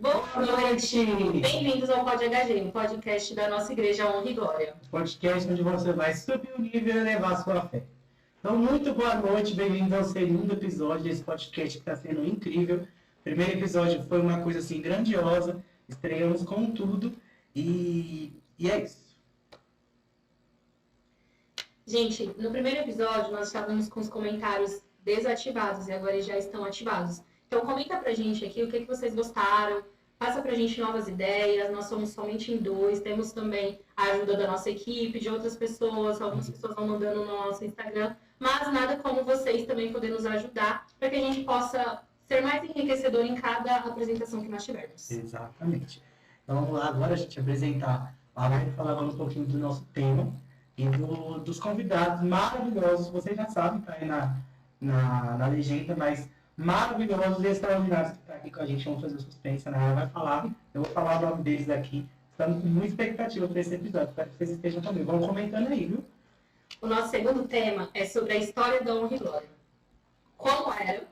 Boa noite! Bem-vindos ao Pod HG, o podcast da nossa igreja Honra e Glória. Podcast onde você vai subir o nível e elevar a sua fé. Então, muito boa noite, bem-vindos ao segundo episódio desse podcast que está sendo incrível. O primeiro episódio foi uma coisa assim grandiosa, estreamos com tudo e é isso. Gente, no primeiro episódio nós estávamos com os comentários desativados e agora eles já estão ativados. Então comenta pra gente aqui o que vocês gostaram, passa pra gente novas ideias, nós somos somente em 2, temos também a ajuda da nossa equipe, de outras pessoas, algumas pessoas vão mandando no nosso Instagram, mas nada como vocês também poderem nos ajudar para que a gente possa ser mais enriquecedor em cada apresentação que nós tivermos. Exatamente. Então vamos lá agora a gente apresentar, a Mari falava um pouquinho do nosso tema e dos convidados maravilhosos, vocês já sabem, tá aí na legenda, mas maravilhosos e extraordinários que estão aqui com a gente. Vamos fazer suspense, né? Ela vai falar, eu vou falar o nome deles aqui. Estamos com muita expectativa para esse episódio, espero que vocês estejam também. Vamos comentando aí, viu? O nosso segundo tema é sobre a história da Honra e Glória. Como era,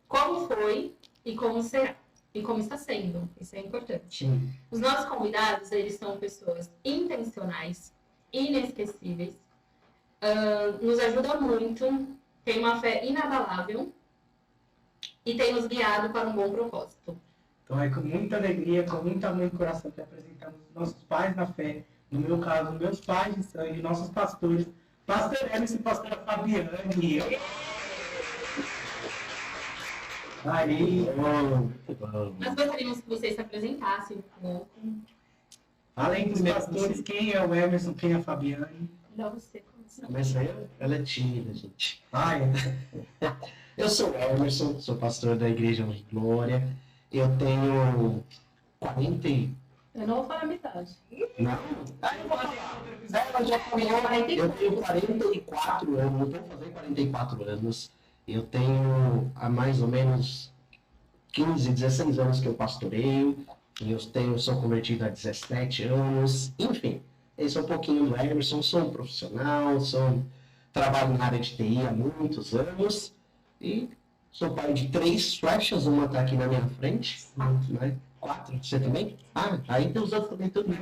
como foi e como será. E como está sendo. Isso é importante. Sim. Os nossos convidados, eles são pessoas intencionais, inesquecíveis, nos ajudam muito, têm uma fé inabalável e têm nos guiado para um bom propósito. Então é com muita alegria, com muito amor no coração que apresentamos nossos pais na fé, no meu caso, meus pais de sangue, nossos pastores, pastor Emerson e pastora Fabiane. Aí, Nós gostaríamos que vocês se apresentassem um pouco. além dos pastores, quem é o Emerson, quem é a Fabiane? Dá você começar. Começa eu? Ela é tímida, gente. É. Eu sou o Emerson, sou pastor da Igreja Honra e Glória. Eu tenho 40 e... Eu não vou falar a metade. Não? Eu vou falar. Ela já falou. Eu tenho 44 anos, eu vou fazer 44 anos. Eu tenho há mais ou menos 15, 16 anos que eu pastoreio. Sou convertido há 17 anos. Enfim, esse é um pouquinho do Emerson. Sou um profissional, trabalho na área de TI há muitos anos. E sou pai de 3 flechas, uma está aqui na minha frente. Né? 4, você também? Aí tem os outros também, tudo bem.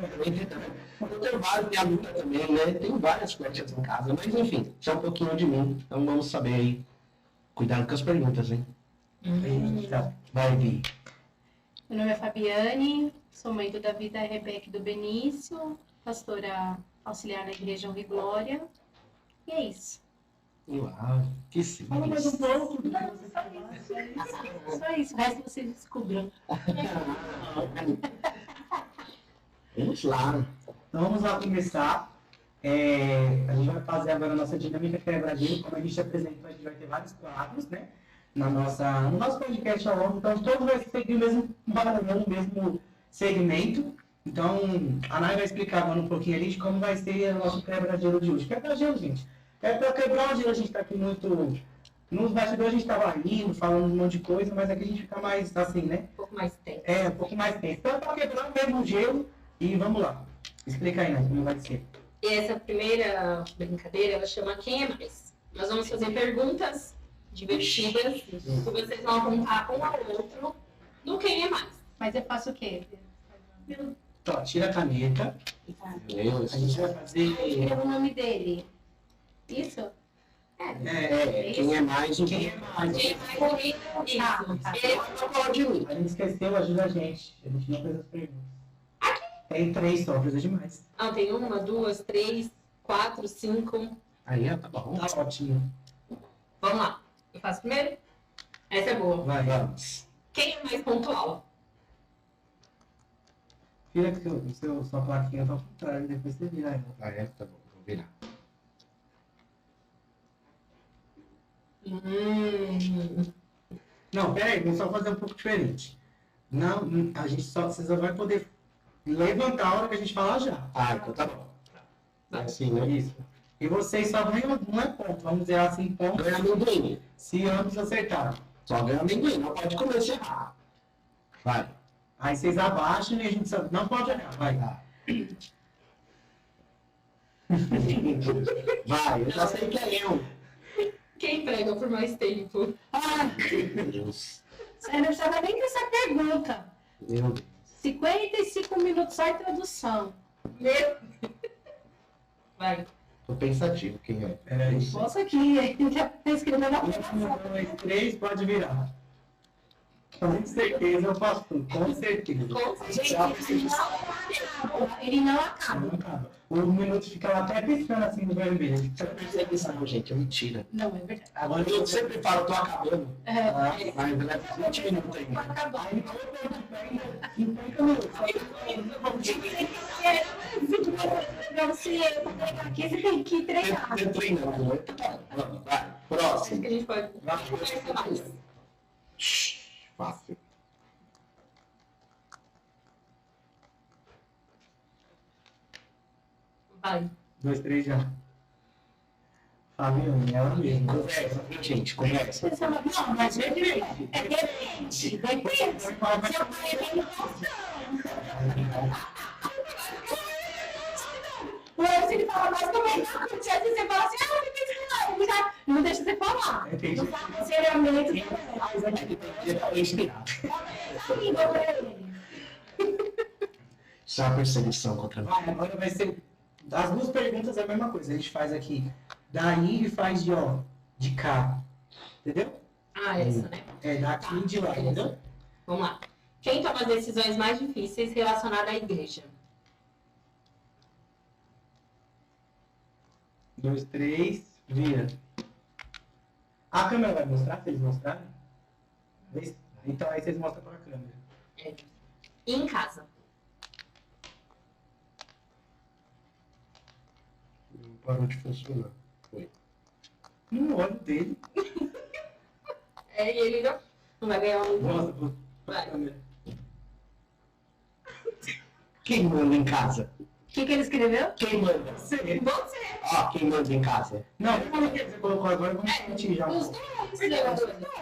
Eu tenho vários, minha luta também, né? Tenho várias flechas em casa, mas enfim, isso é um pouquinho de mim. Então vamos saber aí. Cuidado com as perguntas, hein? Vai, Vi. Meu nome é Fabiane, sou mãe do Davi da Rebeca e do Benício, pastora auxiliar na Igreja Honra e Glória. E é isso. Uau, que Fala mais um simples. pouco. Só isso, o resto vocês descubram. Vamos lá. Então vamos lá começar. A gente vai fazer agora a nossa dinâmica quebra-gelo. Como a gente apresentou, a gente vai ter vários quadros, né? No nosso podcast ao longo, então todos vai seguir o mesmo padrão, o mesmo segmento. Então a Nai vai explicar agora um pouquinho ali de como vai ser o nosso quebra-gelo de hoje. Quebra-gelo, gente. É para quebrar o gelo, a gente está aqui muito. Nos bastidores a gente estava rindo, falando um monte de coisa, mas aqui a gente fica mais assim, né? Um pouco mais tempo. Um pouco mais tempo. Então é para quebrar mesmo o gelo e vamos lá. Explica aí, Nai, como vai ser. E essa primeira brincadeira, ela chama Quem é Mais? Nós vamos fazer perguntas divertidas e vocês vão apontar um ao outro no Quem é Mais. Mas eu faço o quê? Então, tira a caneta. A gente vai fazer. Escreva o nome dele. Isso? Quem é mais o Quem é mais? Quem é mais? Isso. Ele não falar de mim. A gente esqueceu, ajuda a gente. A gente não fez as perguntas. Tem 3 só, precisa de mais. tem 1, 2, 3, 4, 5. Aí, tá bom. Tá ótimo. Vamos lá. Eu faço primeiro? Essa é boa. Vai. Vamos. Quem é mais pontual? Vira que sua plaquinha tá ao contrário, depois você vira ela. Tá bom. Vou virar. Não, peraí, vamos só fazer um pouco diferente. Não, você só vai poder levantar a hora que a gente falar já. Então tá bom. É assim, né? Isso. E vocês só ganham, não é ponto, vamos dizer assim, ponto. Ganha amendoim. Se ambos acertarem. Só ganha amendoim, não pode comer se errar. Vai. Aí vocês abaixam e a gente só... Não pode olhar, vai. Vai, eu já sei que é eu. Quem prega por mais tempo? Meu Deus. Você não precisava nem dessa pergunta. Meu Deus. 55 minutos só em tradução. Meu. Vai. Tô pensativo quem é. Peraí. Nossa, aqui, ele tá escrevendo a 1, 2, 3, pode virar. Com certeza eu faço tudo, com certeza. Ele não acaba. Não acaba. O minuto fica lá até piscando assim no vermelho. Isso é perseguição, gente, é mentira. Não, é verdade. Agora Eu sempre falo, tô acabando. É. Mas leva 20 minutos ainda. Aí não eu 50 minutos. Pra você pegar aqui, você tem que treinar. Você treinando, né? Vamos, vai. Acho Próximo. que a gente pode Vai. conversar mais. Fácil. Vai. 2, 3 já. Fabiane, ela mesma. Conversa, viu, gente? Conversa. Você fala, não, mas depende. É depende. Depende. Se eu falei bem, ou se ele fala mais também, não, você fala assim, ah, não tem que falar, não deixa você falar. Entendi. Não fala seriamente. Inspirado. Isso é uma perseguição contra mim. Agora vai ser. As duas perguntas é a mesma coisa. A gente faz aqui daí e faz de ó, de cá. Entendeu? Ah, essa, né? É daqui e de lá, entendeu? Vamos lá. Quem toma as decisões mais difíceis relacionadas à igreja? 2, 3, vira. A câmera vai mostrar, se eles mostrarem? Então aí vocês mostram para a câmera. É. E em casa? Não parou de funcionar. Foi. No olho dele. É, e ele não vai ganhar um. Mostra para a Vai. câmera. Quem manda em casa? O que ele escreveu? Quem manda? Você. Você. Ó, quem manda em casa? Não, o que você colocou agora, vamos discutir já. Os dois.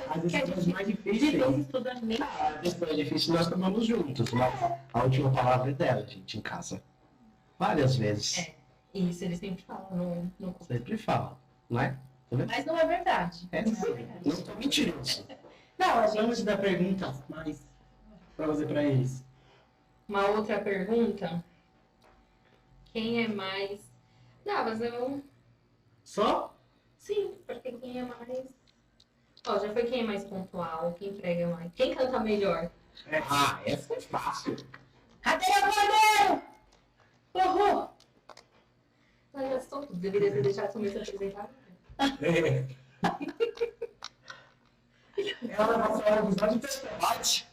As decisões mais De difíceis. vez estudando nem. A questão é difícil, nós tomamos juntos, mas a última palavra é dela, gente, em casa. Várias vezes. É. Isso, ele sempre fala no Sempre fala, não é? Mas não é verdade. É, Não é verdade. não tô mentiroso. Não, a Vamos gente. dar perguntas mais para fazer para eles. Uma outra pergunta. Quem é mais. Não, mas eu. Só? Sim, porque quem é mais. Ó, já foi quem é mais pontual, quem prega mais. Quem canta melhor? Ah, essa é fácil. Cadê o bandeiro? Uhul! Ai, eu sou. Deveria ter deixado começar a apresentar. É. Ela vai falar o episódio Bate.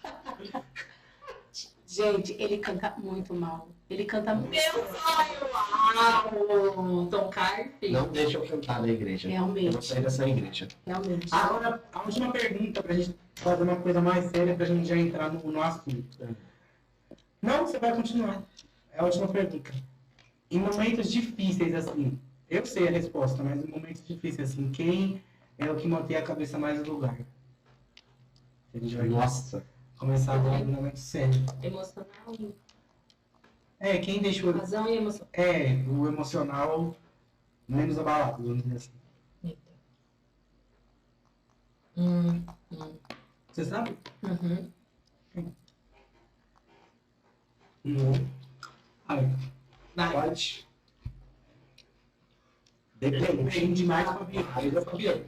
Gente, ele canta muito mal. Ele canta muito. Meu sonho! Uau! Tom Carpe. Não deixa eu cantar na igreja. Eu vou Realmente, sair dessa igreja. realmente. Agora, a última pergunta pra gente fazer uma coisa mais séria pra gente já entrar no assunto. Não, você vai continuar. É a última pergunta. Em momentos difíceis, assim, eu sei a resposta, mas em momentos difíceis, assim, quem é o que mantém a cabeça mais no lugar? A gente vai Nossa. começar agora no momento sério. Emocional. É, quem deixou Razão e emoção. o emocional menos abalado, vamos dizer assim. Eita. Você sabe? Uhum. Não. Ai, Vai. Pode. depende demais pra vir. Aí eu Fabiano.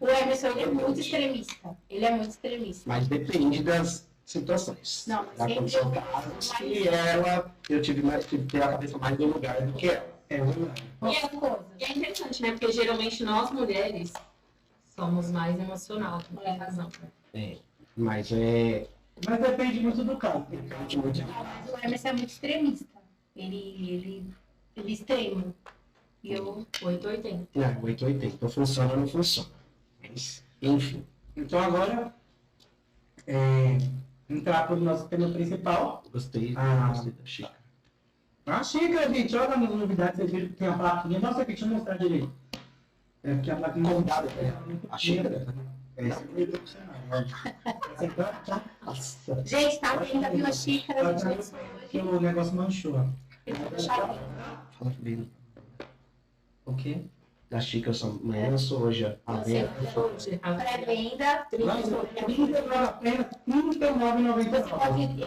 O Emerson ele é muito extremista. Ele é muito extremista. Mas depende das situações. Não, mas Já aconteceu casos que eu tive que ter a cabeça mais no lugar do que ela. É verdade. E é interessante, né? Porque geralmente nós mulheres somos mais emocional do que a razão. É. Mas é. Mas depende muito do caso. Depende muito. Mas o Emerson é muito extremista. Ele é extremo. E eu. 880. Não, 880. Ou funciona ou não funciona. Mas, enfim. Então agora, entrar para o nosso tema principal. Gostei da xícara. A xícara, gente, olha nas novidades, vocês viram que tem a plaquinha. Nossa, aqui, deixa eu mostrar direito. É porque a plaquinha Convidado, a xícara. Essa é meio profissional. Essa aqui, ó, tá? Nossa. Gente, tá vendo? Viu a xícara? A gente Que o negócio manchou. Ó. deixar aqui. Fala bem. O quê? das xícaras são amanhã, hoje a venda. Hoje, a Pré-venda, Lançou apenas R$39,99.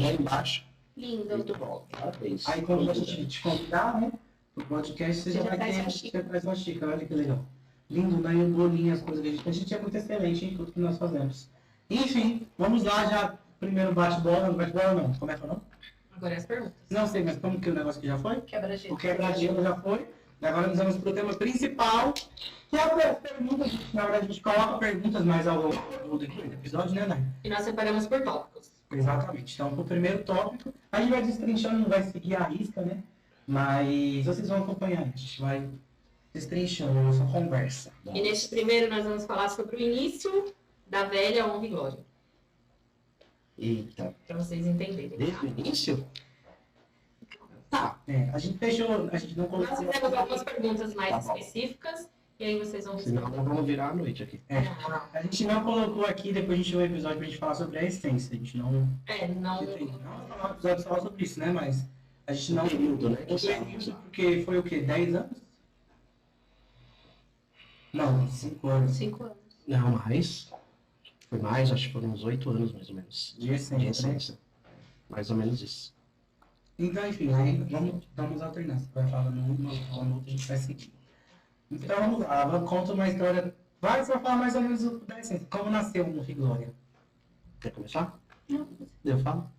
Lá embaixo. lindo. Muito bom. Parabéns. Aí quando a gente te convidar, né? O podcast, você já vai traz ter, uma xícara. você traz uma xícara, olha que legal. Lindo, né? E o bolinho, as coisas que a gente é muito excelente em tudo que nós fazemos. Enfim, vamos lá já. Primeiro bate-bola não. Como é que é o nome? Agora as perguntas. Não sei, mas como que o negócio que já foi? Quebra-gelo. O quebra-gelo já foi. E agora nós vamos para o tema principal, que é as perguntas. Na verdade, a gente coloca perguntas mais ao longo do episódio, né, Nay? E nós separamos por tópicos. Exatamente. Então, o primeiro tópico, a gente vai destrinchando, não vai seguir a risca, né? Mas vocês vão acompanhar, a gente vai destrinchando a nossa conversa. E neste primeiro nós vamos falar sobre o início da velha honra e glória. Eita. Para vocês entenderem. Desde o início? Tá. A gente fechou, a gente não Nós colocou. fizemos algumas perguntas mais Tá bom. específicas e aí vocês vão Senão nós vamos virar a noite aqui. A gente não colocou aqui, depois a gente vai um episódio pra gente falar sobre a essência. A gente não. não. Não falar um episódio só sobre isso, né? Mas a gente não. Um período, né? O período, porque foi o quê? 10 anos? Não, 5 anos. 5 anos. Não, mais. Foi mais, acho que foram uns 8 anos mais ou menos. De De essência, né? essência. Mais ou menos isso. Então, enfim, aí vamos alternar. Você vai falando uma, falando outra, a gente vai seguir. Então vamos lá, vamos contar uma história. Você vai falar mais ou menos da essência. Como nasceu o Honra e Glória? Quer começar? Não. Eu falo?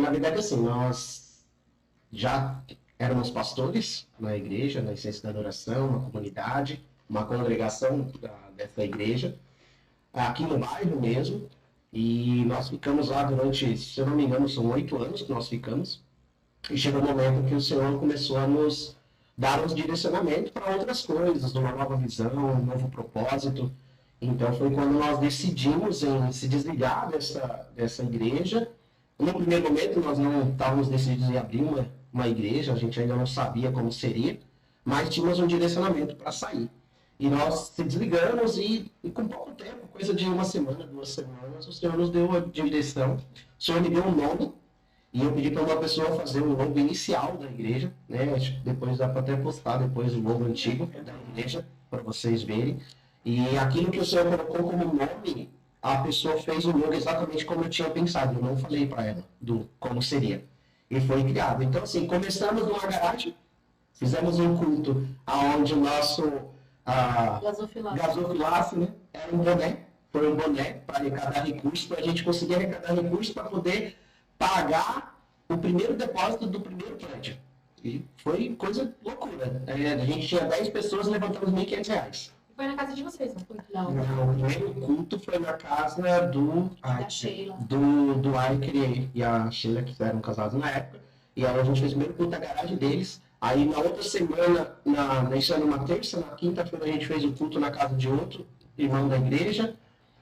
Na verdade, assim, nós já éramos pastores na igreja, na essência da adoração, uma comunidade, uma congregação dessa igreja, aqui no bairro mesmo. E nós ficamos lá durante, se eu não me engano, são 8 anos que nós ficamos. E chegou um momento que o Senhor começou a nos dar uns direcionamentos para outras coisas, uma nova visão, um novo propósito. Então foi quando nós decidimos em se desligar dessa igreja. No primeiro momento nós não estávamos decididos em abrir uma igreja, a gente ainda não sabia como seria, mas tínhamos um direcionamento para sair. E nós se desligamos e com pouco tempo, coisa de 1 semana, 2 semanas, o Senhor nos deu a direção, o Senhor me deu um nome, e eu pedi para uma pessoa fazer o logo inicial da igreja, né? Acho que depois dá para até postar depois o logo antigo da igreja, para vocês verem. E aquilo que o Senhor colocou como nome, a pessoa fez o logo exatamente como eu tinha pensado, eu não falei para ela como seria. E foi criado. Então, assim, começamos numa garagem, fizemos um culto onde o nosso gasofilaço, né? Era um boné, foi um boné para arrecadar recursos, para a gente conseguir arrecadar recursos para poder pagar o primeiro depósito do primeiro prédio. E foi coisa loucura. A gente tinha 10 pessoas e levantamos R$1.500. Foi na casa de vocês, não foi? Não. O primeiro culto foi na casa Da Sheila. do Aiker e a Sheila, que eram casados na época. E aí a gente fez o primeiro culto na garagem deles. Aí na outra semana, isso era uma terça, na quinta-feira a gente fez o culto na casa de outro irmão da igreja.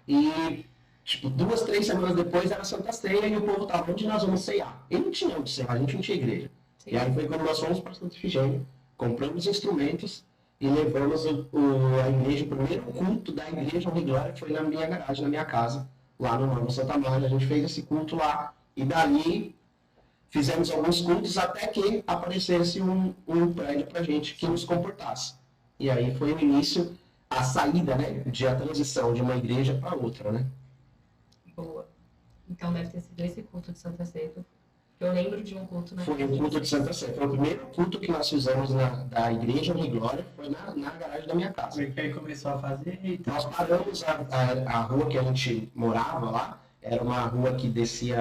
E, tipo, 2, 3 semanas depois era Santa Ceia e o povo estava, onde nós vamos ceiar? E não tinha onde ceiar, a gente não tinha igreja. Sim. E aí foi quando nós fomos para Santa Efigênia, compramos instrumentos e levamos a igreja, o primeiro culto da igreja Honra e Glória foi na minha garagem, na minha casa, lá no Novo Santa Maria. A gente fez esse culto lá e dali fizemos alguns cultos até que aparecesse um prédio pra gente que nos comportasse. E aí foi o início, a saída, né, a transição de uma igreja para outra, né? Boa. Então deve ter sido esse culto de Santa Ceia. Eu lembro de um culto na Foi o culto de Santa Ceia. Foi o primeiro culto que nós fizemos da igreja Honra e Glória, foi na garagem da minha casa. Foi que aí começou a fazer e tal. Nós paramos a rua que a gente morava lá, era uma rua que desce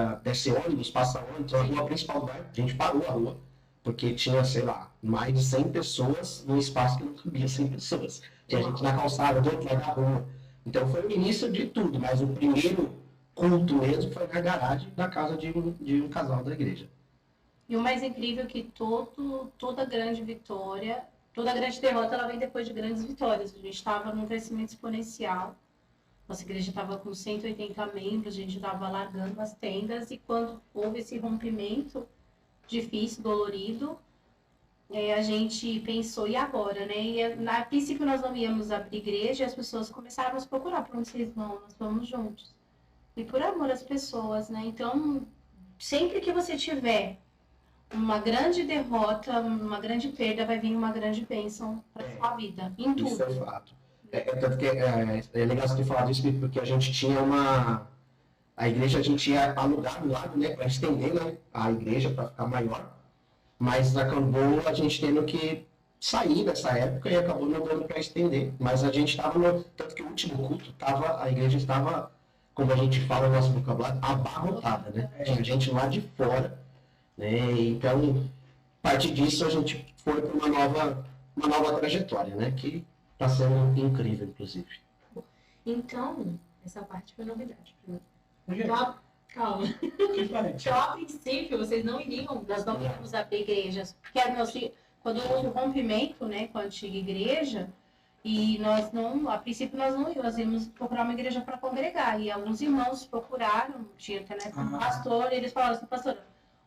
ônibus, passa ônibus, a rua principal do bairro. A gente parou a rua, porque tinha, sei lá, mais de 100 pessoas num espaço que não cabia 100 pessoas. Tinha gente na calçada, do outro lado da rua. Então foi o início de tudo, mas o primeiro culto mesmo foi na garagem da casa de um casal da igreja. E o mais incrível é que toda grande vitória, toda grande derrota, ela vem depois de grandes vitórias. A gente estava num crescimento exponencial. Nossa igreja estava com 180 membros, a gente estava largando as tendas. E quando houve esse rompimento difícil, dolorido, a gente pensou, e agora, né? E a princípio nós não íamos abrir igreja e as pessoas começaram a nos procurar. Para onde vocês vão? Nós vamos juntos. E por amor às pessoas, né? Então, sempre que você tiver uma grande derrota, uma grande perda, vai vir uma grande bênção para sua vida, em tudo. Isso é fato. Tanto que é legal você ter falado isso, porque a gente tinha a igreja, a gente tinha alugado um lado, né, para estender, né, a igreja para ficar maior, mas acabou a gente tendo que sair dessa época e acabou não dando para estender. Mas a gente estava, tanto que o último culto, a igreja estava, como a gente fala no nosso vocabulário, abarrotada, né? Tinha gente lá de fora, né? Então, a partir disso, a gente foi para uma nova trajetória, né? Que está sendo incrível, inclusive. Então, essa parte foi novidade para mim. Gente, Então, calma. que diferente. Então, a princípio, vocês não iriam... Nós não íamos abrir igrejas, porque quando houve o rompimento, né, com a antiga igreja, e nós não, a princípio nós não íamos, nós íamos procurar uma igreja para congregar, e alguns irmãos procuraram, tinha até né, um pastor, e eles falaram assim, pastor,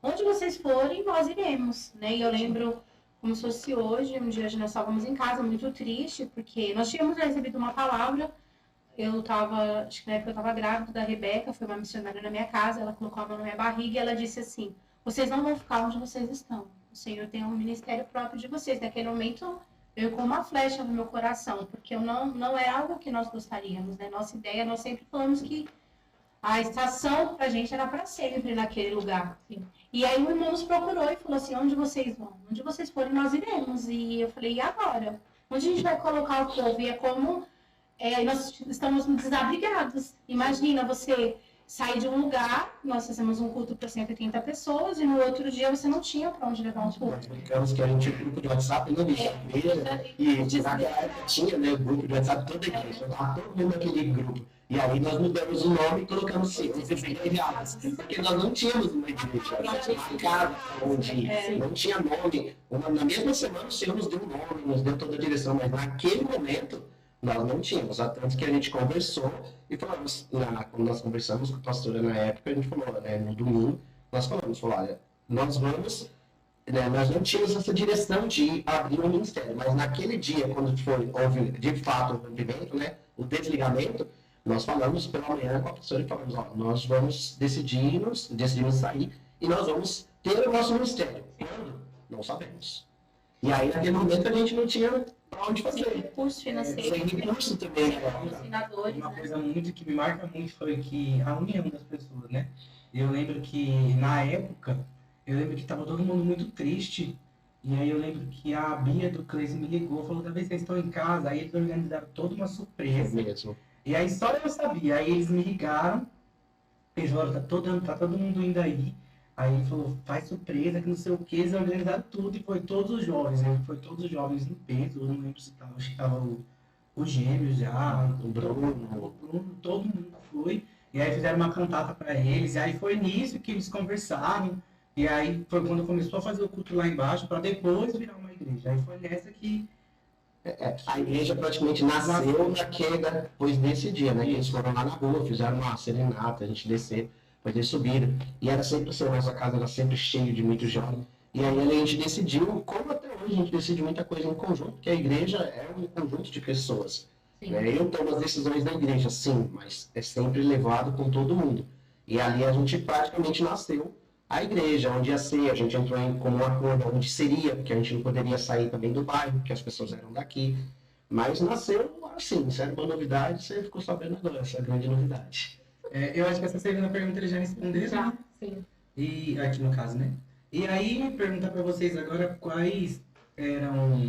onde vocês forem, nós iremos, né, e eu lembro como se fosse hoje, um dia nós estávamos em casa, muito triste, porque nós tínhamos recebido uma palavra, acho que na época eu estava grávida da Rebeca, foi uma missionária na minha casa, ela colocou a mão na minha barriga e ela disse assim, vocês não vão ficar onde vocês estão. O Senhor tem um ministério próprio de vocês. Naquele momento, veio com uma flecha no meu coração, porque não é algo que nós gostaríamos, né? Nossa ideia, nós sempre falamos que a estação pra gente era para sempre naquele lugar. Assim. E aí o irmão nos procurou e falou assim, onde vocês vão? Onde vocês forem, nós iremos. E eu falei, e agora? Onde a gente vai colocar o povo? E é como nós estamos desabrigados. Imagina você sair de um lugar, nós fizemos um culto para 180 pessoas e no outro dia você não tinha para onde levar um culto. Ficamos que a gente tinha um grupo de WhatsApp na igreja, e naquela época tinha, né, o grupo de WhatsApp toda a igreja, estava todo mundo naquele grupo. E aí nós mudamos o nome e colocamos assim, igrejas, porque nós não tínhamos uma igreja, uma casa onde não tinha nome. Na mesma semana o Senhor nos deu um nome, nos deu toda a direção, mas naquele momento nós não tínhamos, tanto que a gente conversou e falamos, quando nós conversamos com a pastora na época, a gente falou, né, no domingo, nós falamos, olha, nós vamos, né, nós não tínhamos essa direção de abrir um ministério, mas naquele dia, quando houve de fato o rompimento, né, o desligamento, nós falamos pela manhã com a pastora e falamos, ó, nós vamos decidimos sair e nós vamos ter o nosso ministério. Quando? Não sabemos. E aí, naquele momento, a gente não tinha para onde fazer. Recurso financeiro. Sem recurso também. Uma coisa muito que me marca muito foi que a união das pessoas, né? Eu lembro que, na época, estava todo mundo muito triste. E aí eu lembro que a Bia do Cleise me ligou, falou, talvez vocês estão em casa. Aí eles organizaram toda uma surpresa. Mesmo. E aí só eu sabia. Aí eles me ligaram. Eles falaram, tá todo mundo indo aí. Aí ele falou, faz surpresa, que não sei o que, eles organizaram tudo e foi todos os jovens, né? Foi todos os jovens em peso, eu não lembro se tava, acho que tava o Gêmeos já, o Bruno, todo mundo foi. E aí fizeram uma cantata para eles, e aí foi nisso que eles conversaram, e aí foi quando começou a fazer o culto lá embaixo, para depois virar uma igreja. Aí foi nessa que... A igreja praticamente nasceu depois desse dia, né? Eles foram lá na rua, fizeram uma serenata, a gente desceu. Depois eles subiram, e era sempre assim, nossa casa era sempre cheia de muitos jovens. E aí a gente decidiu, como até hoje a gente decide muita coisa em conjunto, porque a igreja é um conjunto de pessoas. Né? Eu tomo as decisões da igreja, sim, mas é sempre levado com todo mundo. E ali a gente praticamente nasceu a igreja, onde ia ser, a gente entrou em comum acordo, onde seria, porque a gente não poderia sair também do bairro, porque as pessoas eram daqui. Mas nasceu assim, isso era uma novidade, você ficou sabendo agora, essa é a grande novidade. Eu acho que essa segunda pergunta ele já respondeu. Já, sim. E aqui no caso, né? E aí, perguntar para vocês agora quais eram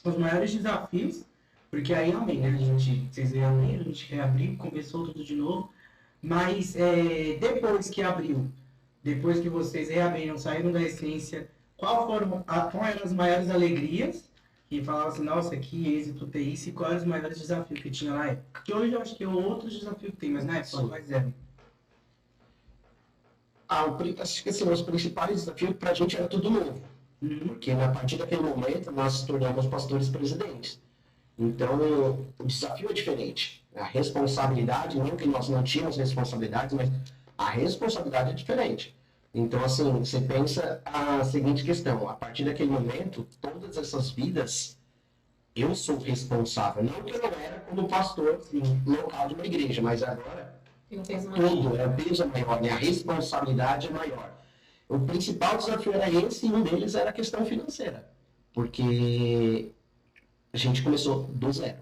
os maiores desafios, porque aí amém, né? Vocês veem amém, a gente reabriu, começou tudo de novo, mas depois que abriu, depois que vocês reabriram, saíram da essência, quais eram as maiores alegrias? E falava assim, nossa, que êxito ter isso, e quais eram os maiores desafios que tinha na época? Que hoje eu acho que é outros desafios que tem, mas na época quais eram? Acho que assim, os principais desafios para a gente era tudo novo. Porque a partir daquele momento nós nos tornamos pastores presidentes. Então o desafio é diferente. A responsabilidade, não que nós não tínhamos responsabilidade, mas a responsabilidade é diferente. Então, assim, você pensa a seguinte questão, a partir daquele momento, todas essas vidas, eu sou responsável, não que eu não era como pastor local de uma igreja, mas agora tudo, o peso é maior, né? A responsabilidade é maior. o principal desafio era esse, e um deles era a questão financeira. Porque a gente começou do zero,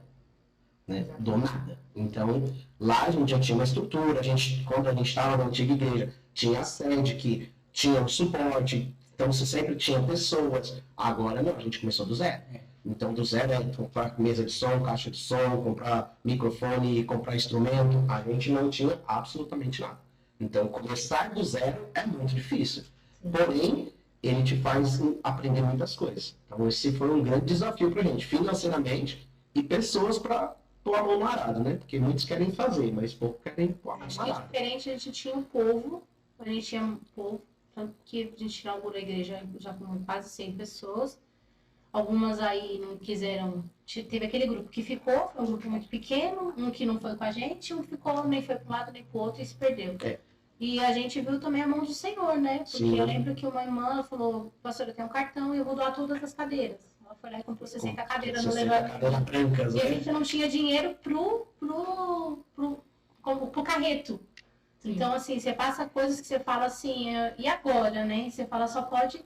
né? Do nada. Então, lá a gente já tinha uma estrutura, quando a gente estava na antiga igreja, tinha a sede, que tinha o suporte, então você sempre tinha pessoas. Agora não, a gente começou do zero. Então, do zero é comprar mesa de som, caixa de som, comprar microfone, comprar instrumento. A gente não tinha absolutamente nada. Então, começar do zero é muito difícil. Porém, ele te faz aprender muitas coisas. Então, esse foi um grande desafio para a gente, financeiramente, e pessoas para pôr a mão no arado, né? Porque muitos querem fazer, mas poucos querem pôr a mão no Acho que arado. diferente, a gente tinha um povo, tanto que a gente inaugurou a igreja já com quase 100 pessoas. Algumas aí não quiseram, teve aquele grupo que ficou, foi um grupo muito pequeno, um que não foi com a gente, um ficou, nem foi para um lado nem para o outro e se perdeu. E a gente viu também a mão do Senhor, né? Porque Sim. eu lembro que uma irmã falou, pastor, eu tenho um cartão e eu vou doar todas as cadeiras. Ela foi lá e comprou 60 cadeiras no 60 levantamento. cadeiras brancas, E a né? gente não tinha dinheiro pro carreto. Sim. Então, assim, você passa coisas que você fala assim, e agora, né? Você fala, só pode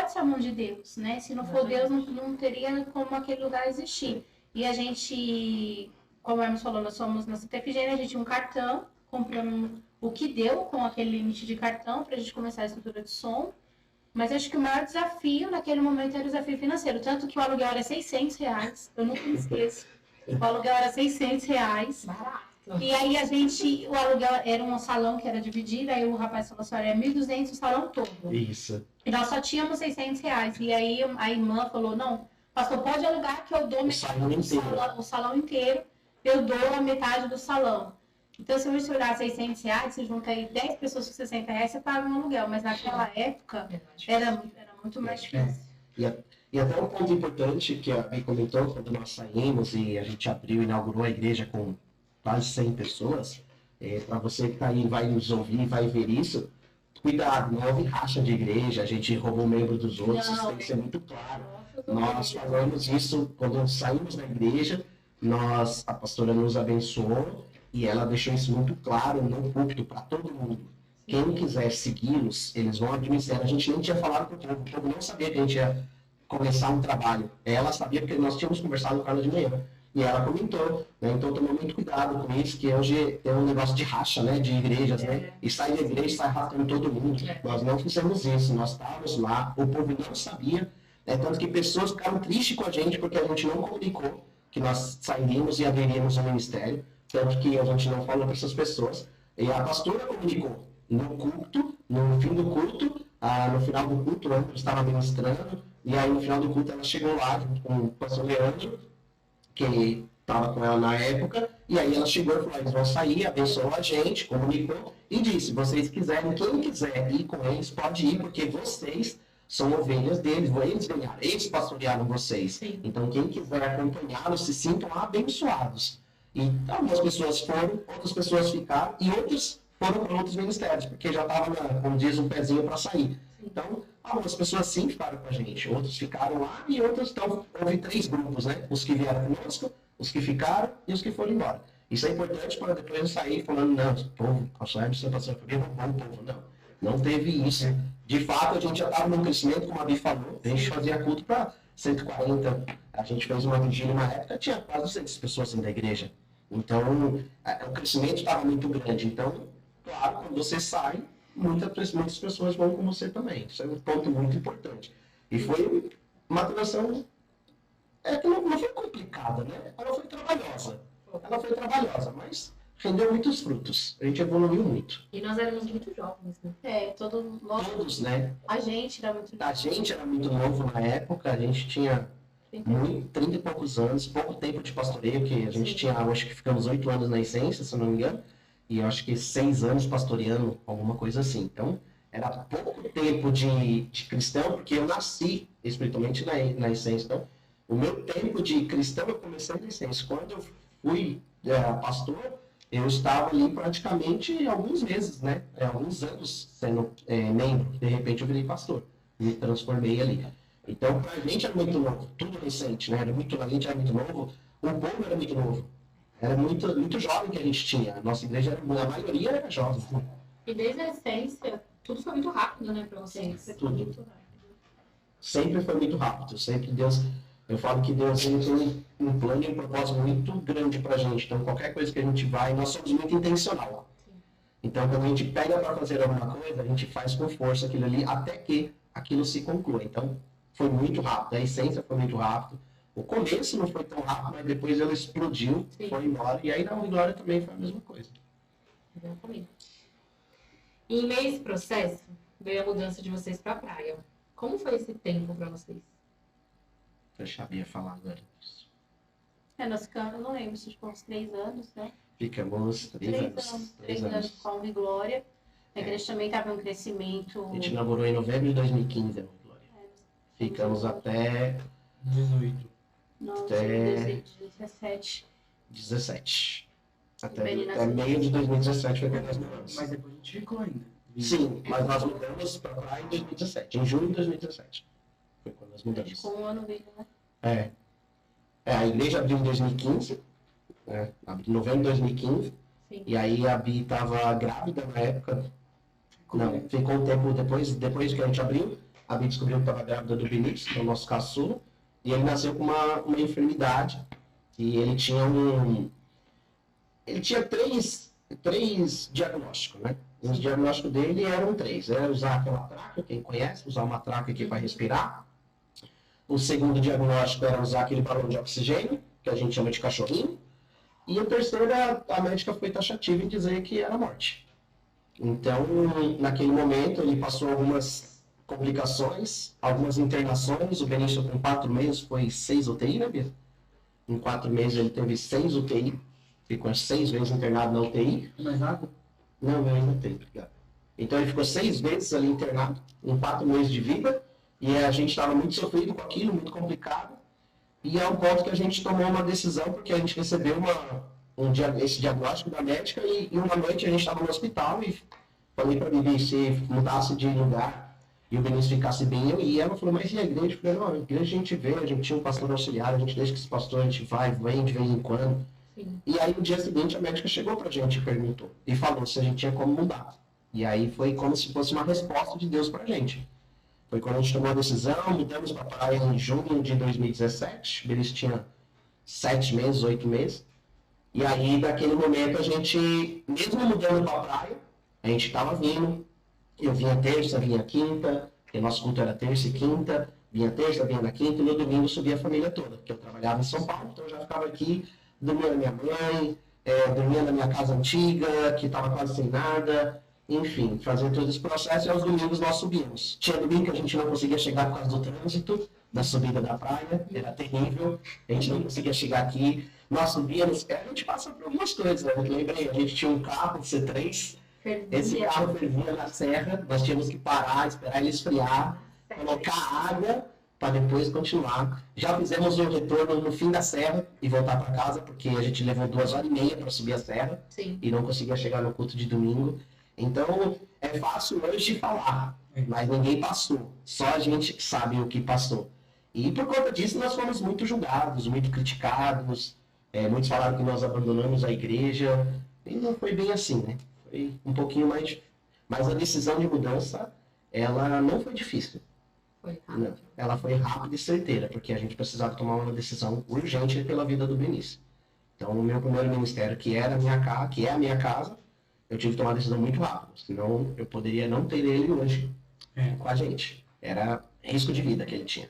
ser a mão de Deus, né? Se não for Deus, não teria como aquele lugar existir. E a gente, como a Hermes falou, nós somos na Santa Efigênia, a gente tinha um cartão, compramos o que deu com aquele limite de cartão para a gente começar a estrutura de som. Mas acho que o maior desafio naquele momento era o desafio financeiro. Tanto que o aluguel era R$600, eu nunca me esqueço. O aluguel era R$600. Barato. E aí o aluguel era um salão que era dividido, aí o rapaz falou assim, olha, é 1.200 o salão todo. Isso. E nós só tínhamos R$600. E aí a irmã falou, não, pastor, pode alugar que eu dou o salão inteiro, eu dou a metade do salão. Então, se você olhar R$600, você junta aí 10 pessoas com R$60, você paga um aluguel. Mas naquela época, era muito mais difícil. E até um ponto importante que a Bey comentou, quando nós saímos e a gente inaugurou a igreja com quase 100 pessoas, para você que está aí, vai nos ouvir, vai ver isso, cuidado, não houve racha de igreja, a gente roubou membro dos outros, isso tem que ser muito claro. Nós falamos isso quando saímos da igreja, a pastora nos abençoou e ela deixou isso muito claro no púlpito para todo mundo. Quem quiser segui-los, eles vão administrar. A gente nem tinha falado com o povo não sabia que a gente ia começar um trabalho. Ela sabia porque nós tínhamos conversado com ela de manhã. E ela comentou, né? Então tomou muito cuidado com isso, que hoje tem um negócio de racha, né? De igrejas, né? E sai da igreja, sai arrastando todo mundo. Nós não fizemos isso, nós estávamos lá, o povo não sabia, tanto que pessoas ficaram tristes com a gente porque a gente não comunicou que nós sairíamos e abriríamos o ministério, tanto que a gente não falou para essas pessoas. E a pastora comunicou no culto, no fim do culto, no final do culto, o André estava ministrando, e aí no final do culto ela chegou lá junto com o pastor Leandro, que estava com ela na época, e aí ela chegou e falou, eles vão sair, abençoou a gente, comunicou, e disse, vocês quiserem, quem quiser ir com eles, pode ir, porque vocês são ovelhas deles, eles ganharam, eles pastorearam vocês. Sim. Então quem quiser acompanhá-los, se sintam abençoados. E algumas pessoas foram, outras pessoas ficaram, e outras foram para outros ministérios, porque já estava, como diz, um pezinho para sair. Então, algumas pessoas sim ficaram com a gente, outros ficaram lá e outros estão. Houve 3 grupos, né? Os que vieram conosco, os que ficaram e os que foram embora. Isso é importante para depois eu sair falando, não, o povo, a sua época, você foi roubou o povo. Não teve isso. De fato, a gente já estava num crescimento, como a Bia falou, a gente fazia culto para 140. A gente fez uma vigília na época, tinha quase 200 pessoas dentro da igreja. Então, o crescimento estava muito grande. Então, claro, quando você sai, muitas pessoas vão com você também. Isso é um ponto muito importante. E foi uma transição que não foi complicada, né? Ela foi trabalhosa. Mas rendeu muitos frutos. A gente evoluiu muito. E nós éramos muito jovens, né? Todos, né? A gente era muito A gente era muito novo na época, a gente tinha 30 e poucos anos, pouco tempo de pastoreio, que a gente tinha, acho que ficamos 8 anos na essência, se eu não me engano. E eu acho que 6 anos pastoreando, alguma coisa assim. Então, era pouco tempo de cristão, porque eu nasci espiritualmente na essência. Então, o meu tempo de cristão eu comecei na essência. Quando eu fui pastor, eu estava ali praticamente alguns meses, né? Alguns anos sendo membro. De repente eu virei pastor. Me transformei ali. Então, pra gente era muito novo. Tudo recente, né? A gente era muito novo. O povo era muito novo. Era muito jovem que a gente tinha. A nossa igreja, a maioria era jovem. E desde a essência, tudo foi muito rápido, né, pra vocês. Sempre Tudo. muito rápido. Sempre foi muito rápido. Sempre Deus. Eu falo que Deus ele tem um plano e um propósito muito grande pra gente. Então, qualquer coisa que a gente vai, nós somos muito intencional. Então, quando a gente pega para fazer alguma coisa, a gente faz com força aquilo ali até que aquilo se conclua. Então, foi muito rápido. A essência foi muito rápido. O começo não foi tão rápido, mas depois ela explodiu, Sim. foi embora. E aí na Glória também foi a mesma coisa. Exatamente. E em meio a esse processo, veio a mudança de vocês pra praia. Como foi esse tempo pra vocês? Eu sabia falar agora. Nós ficamos, eu não lembro, se ficou uns 3 anos, né? Ficamos 3 anos. 3 anos com a Alva Glória. A igreja também estava em um crescimento. A gente inaugurou em novembro de 2015 a Glória. Ficamos até 18. Não, até 17. 17. Até Bem, meio de 2017 foi quando nós mudamos. Mas depois a gente ficou ainda. Sim, mas nós mudamos para praia em 2017, em junho de 2017. Foi quando nós A gente mudamos. ficou um ano vivo, né? A igreja abriu em 2015, né? Abriu em novembro de 2015, Sim. e aí a Bi estava grávida na época. Não, ficou um tempo depois que a gente abriu, a Bi descobriu que estava grávida do Vinícius, que é o nosso caçula, e ele nasceu com uma enfermidade, e ele tinha três diagnósticos, né? Os diagnósticos dele eram 3. Era usar aquela tráquea, quem conhece, usar uma tráquea aqui para respirar. O segundo diagnóstico era usar aquele balão de oxigênio, que a gente chama de cachorrinho. E o terceiro, a médica foi taxativa em dizer que era morte. Então, naquele momento, ele passou algumas complicações, algumas internações. O Benício, com 4 meses, foi 6 UTI, né, Bia? Em 4 meses, ele teve 6 UTI. Ficou 6 vezes internado na UTI. Mais água? Não, eu ainda tenho, obrigado. Então ele ficou 6 vezes ali internado, em 4 meses de vida, e a gente estava muito sofrido com aquilo, muito complicado, e é um ponto que a gente tomou uma decisão, porque a gente recebeu esse diagnóstico da médica, e uma noite a gente estava no hospital, e falei para a Bibi, se mudasse de lugar, e o Benício ficasse bem, eu ia. Ela falou, mas e a igreja? Eu falei, não, a igreja a gente vê, a gente tinha um pastor auxiliar, a gente deixa que esse pastor, a gente vem de vez em quando. Sim. E aí, no dia seguinte, a médica chegou pra gente e perguntou. E falou se a gente tinha como mudar. E aí foi como se fosse uma resposta de Deus pra gente. Foi quando a gente tomou a decisão, mudamos pra praia em junho de 2017. Eles tinham 7 meses, 8 meses. E aí, naquele momento, a gente, mesmo mudando pra praia, a gente tava vindo. Eu vinha terça, vinha quinta, porque nosso culto era terça e quinta. Vinha terça, vinha na quinta, e no domingo subia a família toda. Porque eu trabalhava em São Paulo, então eu já ficava aqui. Dormia na minha mãe, dormia na minha casa antiga, que estava quase sem nada, enfim, fazendo todo esse processo, e aos domingos nós subíamos. Tinha domingo que a gente não conseguia chegar por causa do trânsito, da subida da praia, era terrível, a gente não conseguia chegar aqui, nós subíamos, a gente passa por algumas coisas, né? Eu lembrei, a gente tinha um carro de C3, esse carro fervia na serra, nós tínhamos que parar, esperar ele esfriar, colocar água, para depois continuar. Já fizemos um retorno no fim da serra e voltar para casa, porque a gente levou 2h30 para subir a serra. Sim. E não conseguia chegar no culto de domingo. Então, é fácil hoje falar, mas ninguém passou. Só a gente sabe o que passou. E por conta disso, nós fomos muito julgados, muito criticados. Muitos falaram que nós abandonamos a igreja. E não foi bem assim, né? Foi um pouquinho mais... Mas a decisão de mudança, ela não foi difícil. Foi Não, rápido. ela foi rápida e certeira, porque a gente precisava tomar uma decisão urgente pela vida do Benício. Então, o meu primeiro ministério, que é a minha casa, eu tive que tomar uma decisão muito rápida, senão eu poderia não ter ele hoje com a gente. Era risco de vida que ele tinha.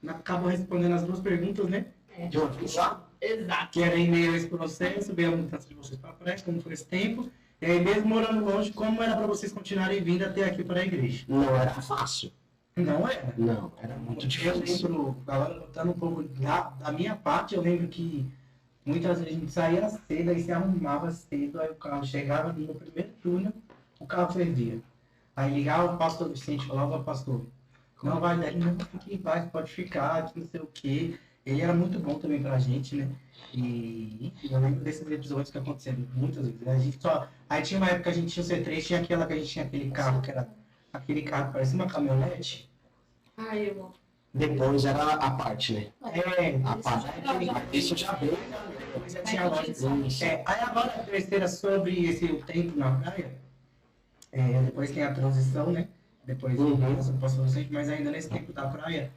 Acabou respondendo as 2 perguntas, né? De uma vez só? Exato. Que era em meio a esse processo, veio a mudança de vocês para a praia, como foi esse tempo. E aí, mesmo morando longe, como era para vocês continuarem vindo até aqui para a igreja? Não era fácil. Não era. Não, era muito difícil. Eu lembro, agora contando um pouco da minha parte, eu lembro que muitas vezes a gente saía cedo, aí se arrumava cedo, aí o carro chegava no primeiro túnel, o carro fervia. Aí ligava o pastor Vicente, falava, pastor, não vai daí, não, fique em paz, pode ficar, não sei o quê. Ele era muito bom também pra gente, né? E eu lembro desses episódios que aconteceram muitas vezes. A gente só... Aí tinha uma época que a gente tinha o C3, tinha aquela que a gente tinha aquele carro que era... Aquele carro que parecia uma caminhonete. Ai, eu vou. Depois era a parte, né? A parte. Isso já veio. Depois já tinha loja. Aí agora a terceira sobre esse tempo na praia. Depois tem a transição, né? Depois passa o pastor Vicente, mas ainda nesse tempo da praia,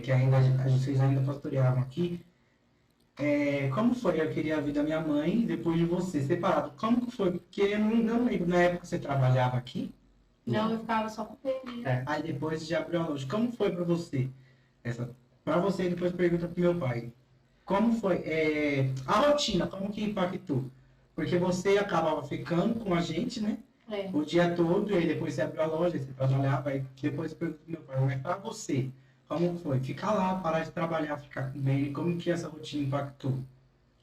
que ainda vocês ainda pastoreavam aqui, como foi? Eu queria a vida da minha mãe depois de você, separado. Como que foi? Porque eu não lembro, na época você trabalhava aqui? Não, eu ficava só com ele. Aí depois já abriu a loja. Como foi pra você? Pra você, depois pergunta pro meu pai. Como foi? A rotina, como que impactou? Porque você acabava ficando com a gente, né? O dia todo, e aí depois você abriu a loja, você trabalhava, aí depois pergunta pro meu pai, mas pra você, como foi? Ficar lá, parar de trabalhar, ficar com ele, como que essa rotina impactou?